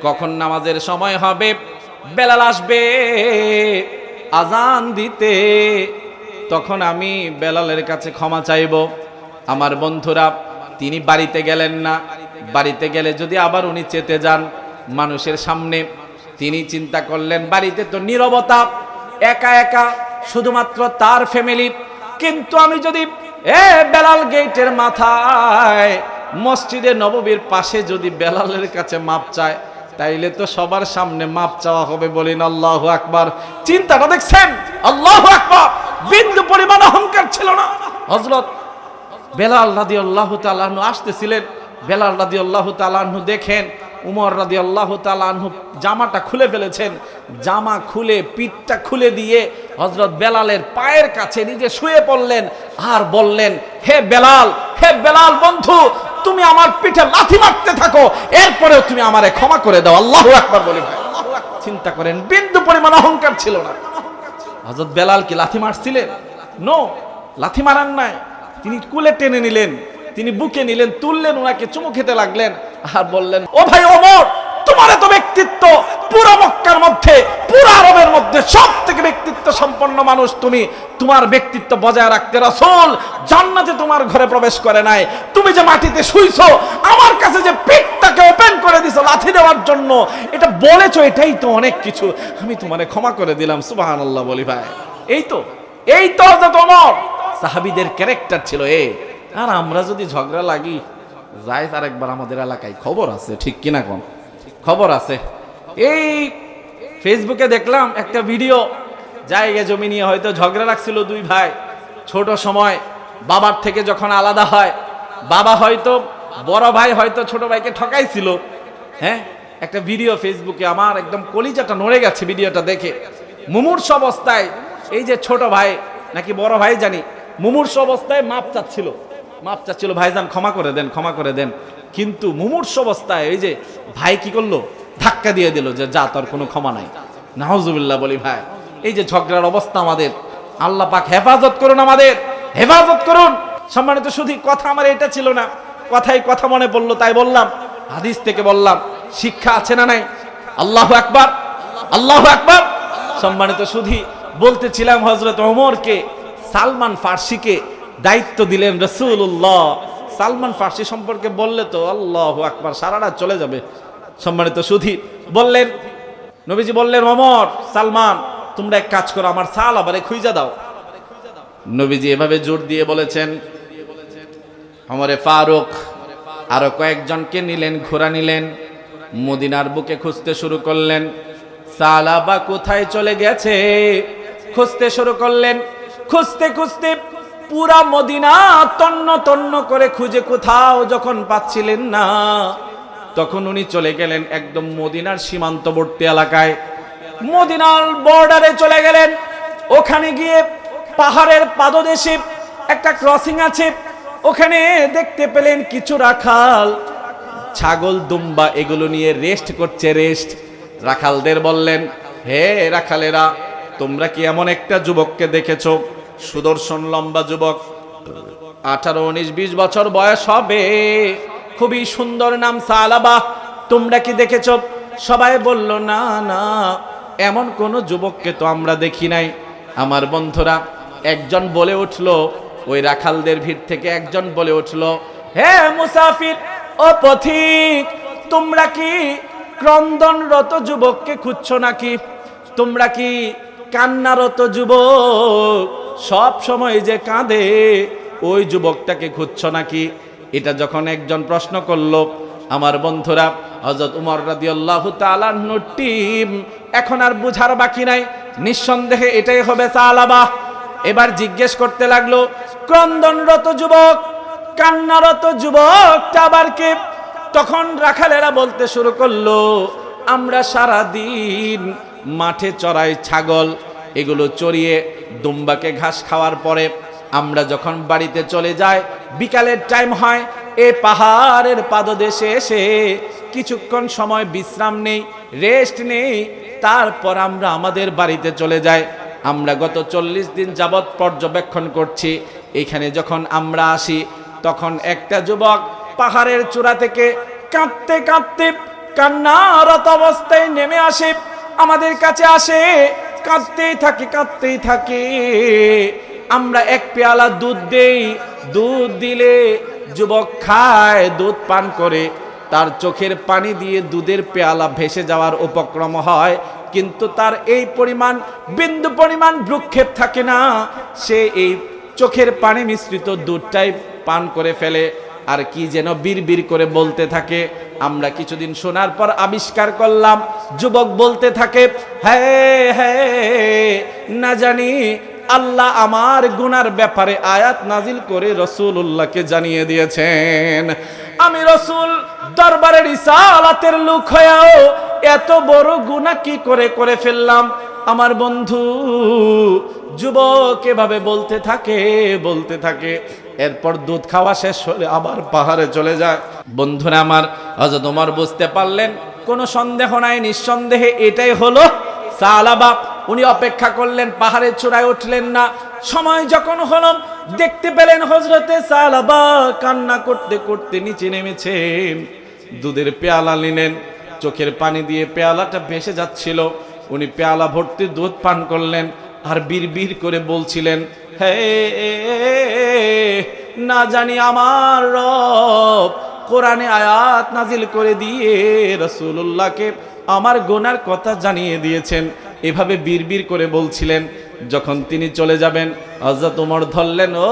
কখন নামাজের সময় হবে, বেলাল আসবে আজান দিতে, তখন আমি বেলালের কাছে ক্ষমা চাইব। আমার বন্ধুরা, তিনি বাড়িতে গেলেন না। বাড়িতে গেলে যদি আবার উনি চেতে যান মানুষের সামনে, তিনি চিন্তা করলেন বাড়িতে তো নীরবতা, একা একা, শুধুমাত্র তার ফ্যামিলি। কিন্তু আমি যদি বেলাল গেটের মাথায় মসজিদে নববীর পাশে যদি বেলালের কাছে মাপ চায়, তাইলে তো সবার সামনে মাপ চাওয়া হবে। বলেন আল্লাহু আকবার। চিন্তাটা দেখছেন? আল্লাহু আকবার। বিন্দু পরিমাণ অহংকার ছিল না। হযরত বেলাল রাদিয়াল্লাহু তাআলা আনহু আসতেছিলেন। বেলাল রাদিয়াল্লাহু তাআলা আনহু দেখেন উমর রাদিয়াল্লাহু তাআলা আনহু জামাটা খুলে ফেলেছেন। জামা খুলে পিঠটা খুলে দিয়ে হযরত বেলালের পায়ের কাছে নিজে শুয়ে পড়লেন আর বললেন, হে বেলাল বন্ধু, তুমি আমার পিঠে লাথি মারতে থাকো, এরপরেও তুমি আমারে ক্ষমা করে দাও। আল্লাহু আকবার বলে ভাই। চিন্তা করেন, বিন্দু পরিমাণ অহংকার ছিল না। হযরত বেলাল কি লাথি মারছিলেন? নো, লাথি মারান নাই। তিনি কুলে টেনে নিলেন, তিনি বুকে নিলেন, তুললেন, ওনাকে চুমু খেতে লাগলেন আর বললেন, ও ভাই ওমর, তোমার এত ব্যক্তিত্ব, পুরো মক্কার মধ্যে, পুরো আরবের মধ্যে সব থেকে ব্যক্তিত্ব সম্পন্ন মানুষ তুমি, তোমার ব্যক্তিত্ব বজায় রাখতে রাসূল জান্নাতে তোমার ঘরে প্রবেশ করে নাই, তুমি যে মাটিতে শুইছো, আমার কাছে যে পেটটাকে ওপেন করে দিছো লাথি দেওয়ার জন্য, এটা বলেছো, এটাই তো অনেক কিছু, আমি তোমারে ক্ষমা করে দিলাম। সুবহানাল্লাহ বলি ভাই, এই তো হযরত ওমর, সাহাবীদের ক্যারেক্টার ছিল এই। আর আমরা যদি ঝগড়া লাগি, যাই আর একবার আমাদের এলাকায় খবর আছে, ঠিক কিনা কোন খবর আছে। এই ফেসবুকে দেখলাম একটা ভিডিও, জায়গা জমি নিয়ে হয়তো ঝগড়া লাগছিল দুই ভাই, ছোট সময় বাবার থেকে যখন আলাদা হয়, বাবা হয়তো বড় ভাই হয়তো ছোট ভাইকে ঠকাইছিল। হ্যাঁ, একটা ভিডিও ফেসবুকে, আমার একদম কলিজাটা নড়ে গেছে ভিডিওটা দেখে। মুমূর্ষ অবস্থায় এই যে ছোট ভাই নাকি বড় ভাই জানি, মুমূর্ষ অবস্থায় মাপ চাচ্ছিল, ভাইজান ক্ষমা করে দেন, ক্ষমা করে দেন। কিন্তু মুমূর্ষ অবস্থায় এই যে ভাই কি করলো, ধাক্কা দিয়ে দিল যে যা, তোর কোনো ক্ষমা নাই। নাউজুবিল্লাহ বলি ভাই, এই যে ঝগড়ার অবস্থা আমাদের, আল্লাহ পাক হেফাজত করুন, আমাদের হেফাজত করুন। সম্মানিত শুধু কথা আমার এটা ছিল না, কথা মনে পড়লো তাই বললাম, হাদিস থেকে বললাম, শিক্ষা আছে না নাই? আল্লাহু আকবার, আল্লাহু আকবার। সম্মানিত শুধু বলতেছিলাম, হযরত ওমরকে সালমান ফার্সিকে দায়িত্ব দিলেন রাসূলুল্লাহ। সালমান ফার্সি সম্পর্কে বললে তো আল্লাহু আকবার, সারা রাত চলে যাবে। সম্মানিত সুধী বললেন, নবীজি বললেন, ওমর, সালমান, তোমরা এক কাজ করো, আমার সাহাবারে খুঁজে দাও। নবীজি এভাবে জোর দিয়ে বলেছেন। ওমরে ফারুক আরো কয়েকজনকে নিলেন, ঘোড়া নিলেন, মদিনার বুকে খুঁজতে শুরু করলেন। সাহাবা কোথায় চলে গেছে খুঁজতে শুরু করলেন। খুঁজতে খুঁজতে পুরা মদিনা তন্ন তন্ন করে খুঁজে কোথাও যখন পাচ্ছিলেন না, তখন উনি চলে গেলেন একদম মদিনার সীমান্তবর্তী এলাকায়, মদিনার বর্ডারে চলে গেলেন। ওখানে গিয়ে পাহাড়ের পাদদেশে একটা ক্রসিং আছে, ওখানে দেখতে পেলেন কিছু রাখাল ছাগল দুম্বা এগুলো নিয়ে রেস্ট করছে, রেস্ট। রাখালদের বললেন, হে রাখালেরা, তোমরা কি এমন একটা যুবককে দেখেছো, সুদর্শন লম্বা যুবক, 18, 19, 20 বছর বয়স হবে, খুবই সুন্দর, নাম সালাবা, তোমরা কি দেখেছো? সবাই বলল, না না, এমন কোন যুবককে তো আমরা দেখি নাই। আমার বন্ধুরা, একজন বলে উঠলো, ওই রাখালদের ভিড় থেকে একজন বলে উঠলো, হে মুসাফির, ও পথিক, তোমরা কি ক্রন্দনরত যুবককে খুঁজছো নাকি? তোমরা কি কান্নারত যুবক, সব সময় যে কাঁদে, ওই যুবকটাকে খুঁজছো নাকি? এটা যখন একজন প্রশ্ন করলো, আমার বন্ধুরা, হযরত উমর রাদিয়াল্লাহু তাআলা আনহুর টিম এখন আর বুঝার বাকি নাই, নিঃসন্দেহে এটাই হবে সালাবা। এবার জিজ্ঞেস করতে লাগলো, ক্রন্দনরত যুবক, কান্নারত যুবকটা আবার কে? তখন রাখালেরা বলতে শুরু করলো, আমরা সারা দিন মাঠে চড়াই ছাগল, এগুলো চড়িয়ে দুম্বাকে ঘাস খাওয়ার পরে আমরা যখন বাড়িতে চলে যাই, বিকালের টাইম হয়, এ পাহাড়ের পাদদেশে এসে কিছুক্ষণ সময় বিশ্রাম নেই, রেস্ট নেই, তারপর আমরা আমাদের বাড়িতে চলে যাই। আমরা গত 40 দিন যাবৎ পর্যবেক্ষণ করছি, এখানে যখন আমরা আসি, তখন একটা যুবক পাহাড়ের চূড়া থেকে কাঁদতে কাঁদতে কান্নারত অবস্থায় নেমে আসে, আমাদের কাছে আসে, কাঁদতেই থাকে। আমরা এক পেয়ালা দুধ দেই, দুধ দিলে যুবক খায়, দুধ পান করে, তার চোখের পানি দিয়ে দুধের পেয়ালা ভেসে যাওয়ার উপক্রম হয়, কিন্তু তার এই পরিমাণ বিন্দু পরিমাণ ভ্রুক্ষেপ থাকে না, সে এই চোখের পানি মিশ্রিত দুধটাই পান করে ফেলে, আর কি যেন বিড়বিড় করে বলতে থাকে। আমরা কিছুদিন শোনার পর আবিষ্কার করলাম, যুবক বলতে থাকে, হ্যাঁ হ্যাঁ, না জানি আল্লাহ আমার গুনার ব্যাপারে আয়াত নাজিল করে রাসূলুল্লাহকে জানিয়ে দিয়েছেন। আমি রাসূল দরবারে রিসালাতের লোক হয়েও এত বড় গুনাহ কি করে ফেললাম। আমার বন্ধু যুবক এভাবে বলতে থাকে, এরপর দুধ খাওয়া শেষ হলে আবার পাহাড়ে চলে যায়। বন্ধুরা আমার, হযরত ওমর বুঝতে পারলেন কোনো সন্দেহ নাই, নিঃসন্দেহে এটাই হলো সালাবা। উনি অপেক্ষা করলেন, পাহাড়ের চূড়ায় উঠলেন না। সময় যখন হলো, দেখতে পেলেন হযরতে সালাবা কান্না করতে করতে নিচে নেমেছেন। দুধের পেয়ালা নিলেন, চোখের পানি দিয়ে পেয়ালাটা ভেসে যাচ্ছিল। উনি পেয়ালা ভর্তি দুধ পান করলেন আর বিড়বিড় করে বলছিলেন, হে না জানি আমার রব কোরআনে আয়াত নাজিল করে দিয়ে রাসূলুল্লাহকে আমার গুনার কথা জানিয়ে দিয়েছেন। এভাবে বিড়বিড় করে বলছিলেন। যখন তিনি চলে যাবেন, হযরত ওমর ধরলেন, ও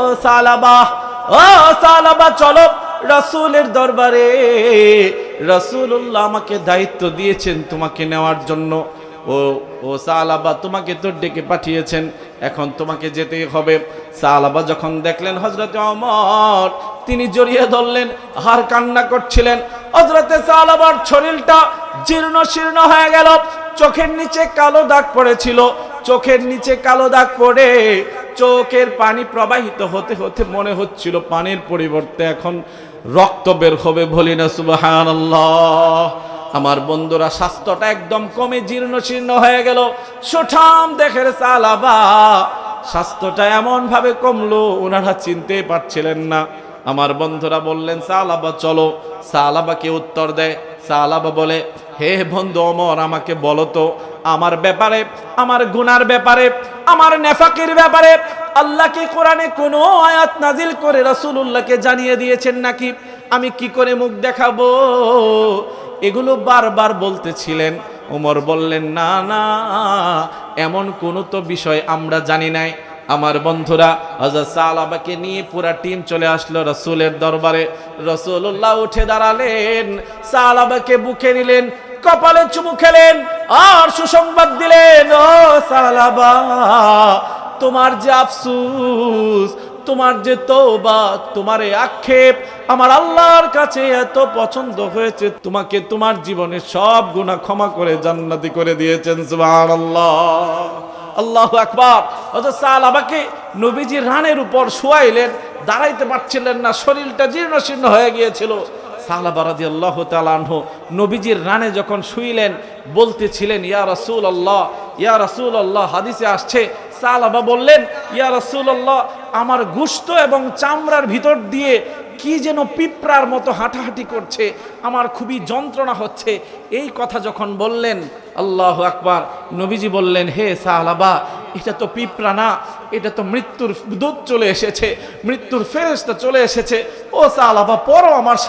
সালাবা চলো রাসূলের দরবারে। রাসূলুল্লাহ আমাকে দায়িত্ব দিয়েছেন তোমাকে নেওয়ার জন্য। ও সালাবা, তোমাকে তো ডেকে পাঠিয়েছেন, এখন তোমাকে যেতেই হবে। সালাবা যখন দেখলেন হযরতে ওমর, তিনি জড়িয়ে ধরলেন, আর কান্না করছিলেন। হযরতে সালাবার শরীরটা জীর্ণ শীর্ণ হয়ে গেল, চোখের নিচে কালো দাগ পড়েছিল। চোখের নিচে কালো দাগ পড়ে চোখের পানি প্রবাহিত হতে হতে মনে হচ্ছিল পানির পরিবর্তে এখন রক্ত বের হবে। বলি না সুবহানাল্লাহ। আমার বন্ধুরা, স্বাস্থ্যটা একদম কমে জীর্ণ শীর্ণ হয়ে গেল। সুঠাম দেখের সালাবা স্বাস্থ্যটা এমন ভাবে কমলো ওনারা চিনতে পারছিলেন না। আমার বন্ধুরা বললেন, সালাবা চলো। সালাবাকে উত্তর দেয়, সালাবা বলে, হে বন্ধু ওমর, আমাকে বলো তো আমার ব্যাপারে, আমার গুনার ব্যাপারে, আমার নেফাকের ব্যাপারে আল্লাহ কি কোরআনে কোনো আয়াত নাজিল করে রাসূলুল্লাহকে জানিয়ে দিয়েছেন নাকি? আমি কি করে মুখ দেখাবো? এগুলো বারবার বলতেছিলেন। ওমর বললেন, না না, এমন কোনো তো বিষয় আমরা জানি নাই। আমার বন্ধুরা, হযরত সালাবাকে নিয়ে পুরা টিম চলে আসলো রাসূলের দরবারে। রাসূলুল্লাহ উঠে দাঁড়ালেন, সালাবাকে বুকে নিলেন, কপালে চুমু খেলেন আর সুসংবাদ দিলেন, ও সালাবা, তোমার যে আফসোস, তোমার যে তওবা, তোমার এই আক্ষেপ আমার আল্লাহর কাছে এত পছন্দ হয়েছে, তোমাকে তোমার জীবনের সব গুনাহ ক্ষমা করে জান্নাতি করে দিয়েছেন। সুবহানাল্লাহ, আল্লাহু আকবার। হযরত সালাবাকে নবীজির রানের উপর শোয়াইলেন, দাঁড়াইতে পারছিলেন না, শরীরটা জীর্ণ শীর্ণ হয়ে গিয়েছিল। সালাবা রাদিয়াল্লাহু তাআলা আনহু নবীজির রানে যখন শুইলেন, বলতেছিলেন, ইয়া রাসূলুল্লাহ, ইয়া রাসূলুল্লাহ। হাদিসে আসছে, সালাবা বললেন, ইয়া রাসূলুল্লাহ, আমার গোশত এবং চামড়ার ভিতর দিয়ে কি যেন পিঁপড়ার মতো হাঁটাহাঁটি করছে, আমার খুবই যন্ত্রণা হচ্ছে। এই কথা যখন বললেন, আল্লাহু আকবার, নবীজি বললেন, হে সালাবা, এটা তো পিঁপড়া না, এটা তো মৃত্যুর দূত চলে এসেছে, মৃত্যুর ফেরেশতা চলে এসেছে। ও সালাবা, পড়ো আমার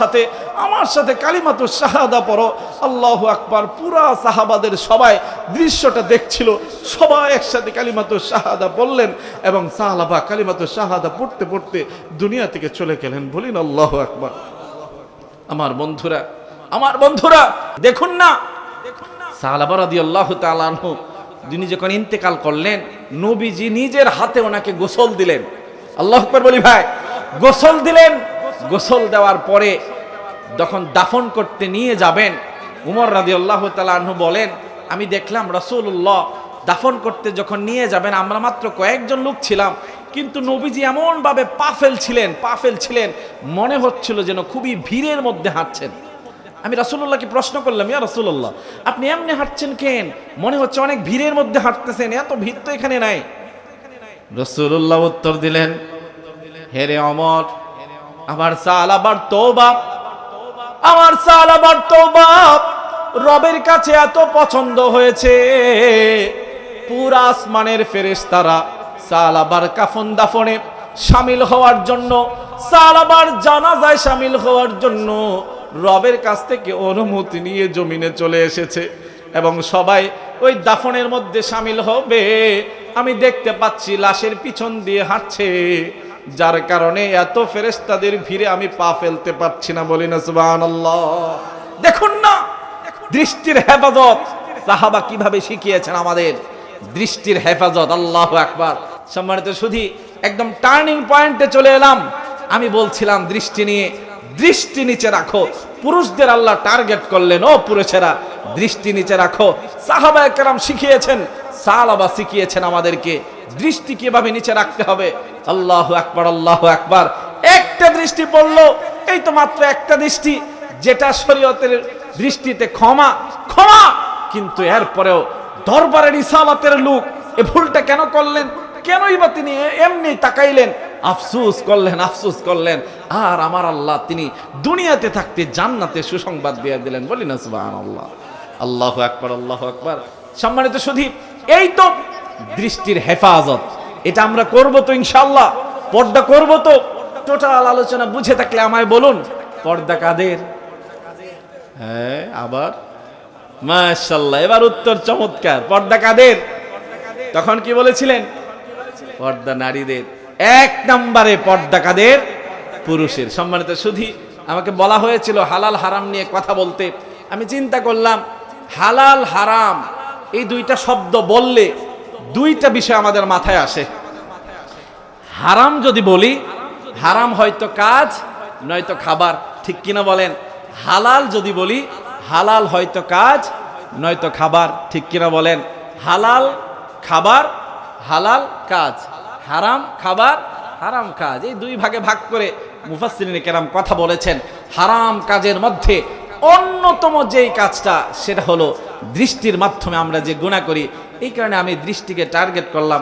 সাথে কালিমাতুশ শাহাদা পড়ো। আল্লাহু আকবার। পুরা সাহাবাদের সবাই দৃশ্যটা দেখছিল, সবাই একসাথে কালিমাতুশ শাহাদা বললেন এবং সালাবা কালিমাতুশ শাহাদা পড়তে পড়তে দুনিয়া থেকে চলে গেলেন। বলিন আল্লাহু আকবার। আমার বন্ধুরা দেখুন না, সালাবা রাদিয়াল্লাহু তাআলা আনহু যিনি যখন ইন্তেকাল করলেন, নবীজি নিজের হাতে ওনাকে গোসল দিলেন। আল্লাহু আকবার বলি ভাই, গোসল দিলেন। গোসল দেওয়ার পরে যখন দাফন করতে নিয়ে যাবেন, উমর রাদিয়াল্লাহু তাআলা আনহু বলেন, আমি দেখলাম রাসূলুল্লাহ দাফন করতে যখন নিয়ে যাবেন, আমরা মাত্র কয়েকজন লোক ছিলাম, কিন্তু নবীজি এমন ভাবে পা ফেলছিলেন, মনে হচ্ছিল যেন খুবই ভিড়ের মধ্যে হাঁটছেন। আমি রাসূলুল্লাহকে প্রশ্ন করলাম, ইয়া রাসূলুল্লাহ, আপনি এমনি হাঁটছেন কেন? মনে হচ্ছে অনেক ভিড়ের মধ্যে হাঁটতেছেন, এত ভিড় তো এখানে নাই। রাসূলুল্লাহ উত্তর দিলেন, হে রে ওমর, আমার সালাবার তওবা রবের কাছে এত পছন্দ হয়েছে, পুরা আসমানের ফেরেশতারা সালাবার কাফন দাফনে শামিল হওয়ার জন্য, সালাবার জানাজায় শামিল হওয়ার জন্য রবের কাছ থেকে অনুমতি নিয়ে জমিনে চলে এসেছে এবং সবাই ওই দাফনের মধ্যে শামিল হবে। আমি দেখতে পাচ্ছি লাশের পিছন দিয়ে হাঁটছে, যার কারণে এত ফেরেশতাদের ভিড়ে আমি পা ফেলতে পারছি না। বলি না সুবহানাল্লাহ। দেখুন না, দৃষ্টির হেফাজত সাহাবা কিভাবে শিখিয়েছেন আমাদের, দৃষ্টির হেফাজত। আল্লাহু আকবার। সম্মানিত সুধী, একদম টার্নিং পয়েন্টে চলে এলাম। আমি বলছিলাম দৃষ্টি নিচে রাখো। পুরুষদের আল্লাহ টার্গেট করলেন, ও পুরুষেরা দৃষ্টি নিচে রাখো। সাহাবায়ে কেরাম শিখিয়েছেন, সালাবা শিখিয়েছেন আমাদেরকে দৃষ্টি কিভাবে নিচে রাখতে হবে। আল্লাহু আকবার, আল্লাহু আকবার। একটা দৃষ্টি পড়লো, এই তো মাত্র একটা দৃষ্টি, যেটা শরীয়তের দৃষ্টিতে ক্ষমা ক্ষমা, কিন্তু এরপরেও দরবারের ইসালাতের লোক এ ভুলটা কেন করলেন, কেনই বা তিনি এমনি তাকাইলেন, আফসোস করলেন। আর আমার আল্লাহ তিনি দুনিয়াতে থাকতে জান্নাতে সুসংবাদ দিয়ে দিলেন। বলি না সুবহানাল্লাহ, আল্লাহু আকবার, আল্লাহু আকবার। সম্মানিত সুধী, এই তো দৃষ্টির হেফাজত, এটা আমরা করব তো ইনশাআল্লাহ, পর্দা করব তো। টোটাল আলোচনা বুঝে থাকলে আমায় বলুন, পর্দা কাদের? হ্যাঁ, আবার মাশাআল্লাহ, এবার উত্তর চমৎকার। পর্দা কাদের? তখন কি বলেছিলেন? পর্দা নারীদের। এক নম্বরে পর্দা কাদের? পুরুষের। সম্মানিত সুধী, আমাকে বলা হয়েছিল হালাল হারাম নিয়ে কথা বলতে। আমি চিন্তা করলাম হালাল হারাম এই দুইটা শব্দ বললে দুইটা বিষয় আমাদের মাথায় আসে। হারাম যদি বলি, হারাম হয়তো কাজ নয়তো খাবার, ঠিক কিনা বলেন? হালাল যদি বলি, হালাল হয়তো কাজ নয়তো খাবার, ঠিক কিনা বলেন? হালাল খাবার, হালাল কাজ, হারাম খাবার, হারাম কাজ, এই দুই ভাগে ভাগ করে মুফাসসিরিনে কেরাম কথা বলেছেন। হারাম কাজের মধ্যে অন্যতম যেই কাজটা, সেটা হলো দৃষ্টির মাধ্যমে আমরা যে গুনাহ করি। এই কারণে আমি দৃষ্টিকে টার্গেট করলাম।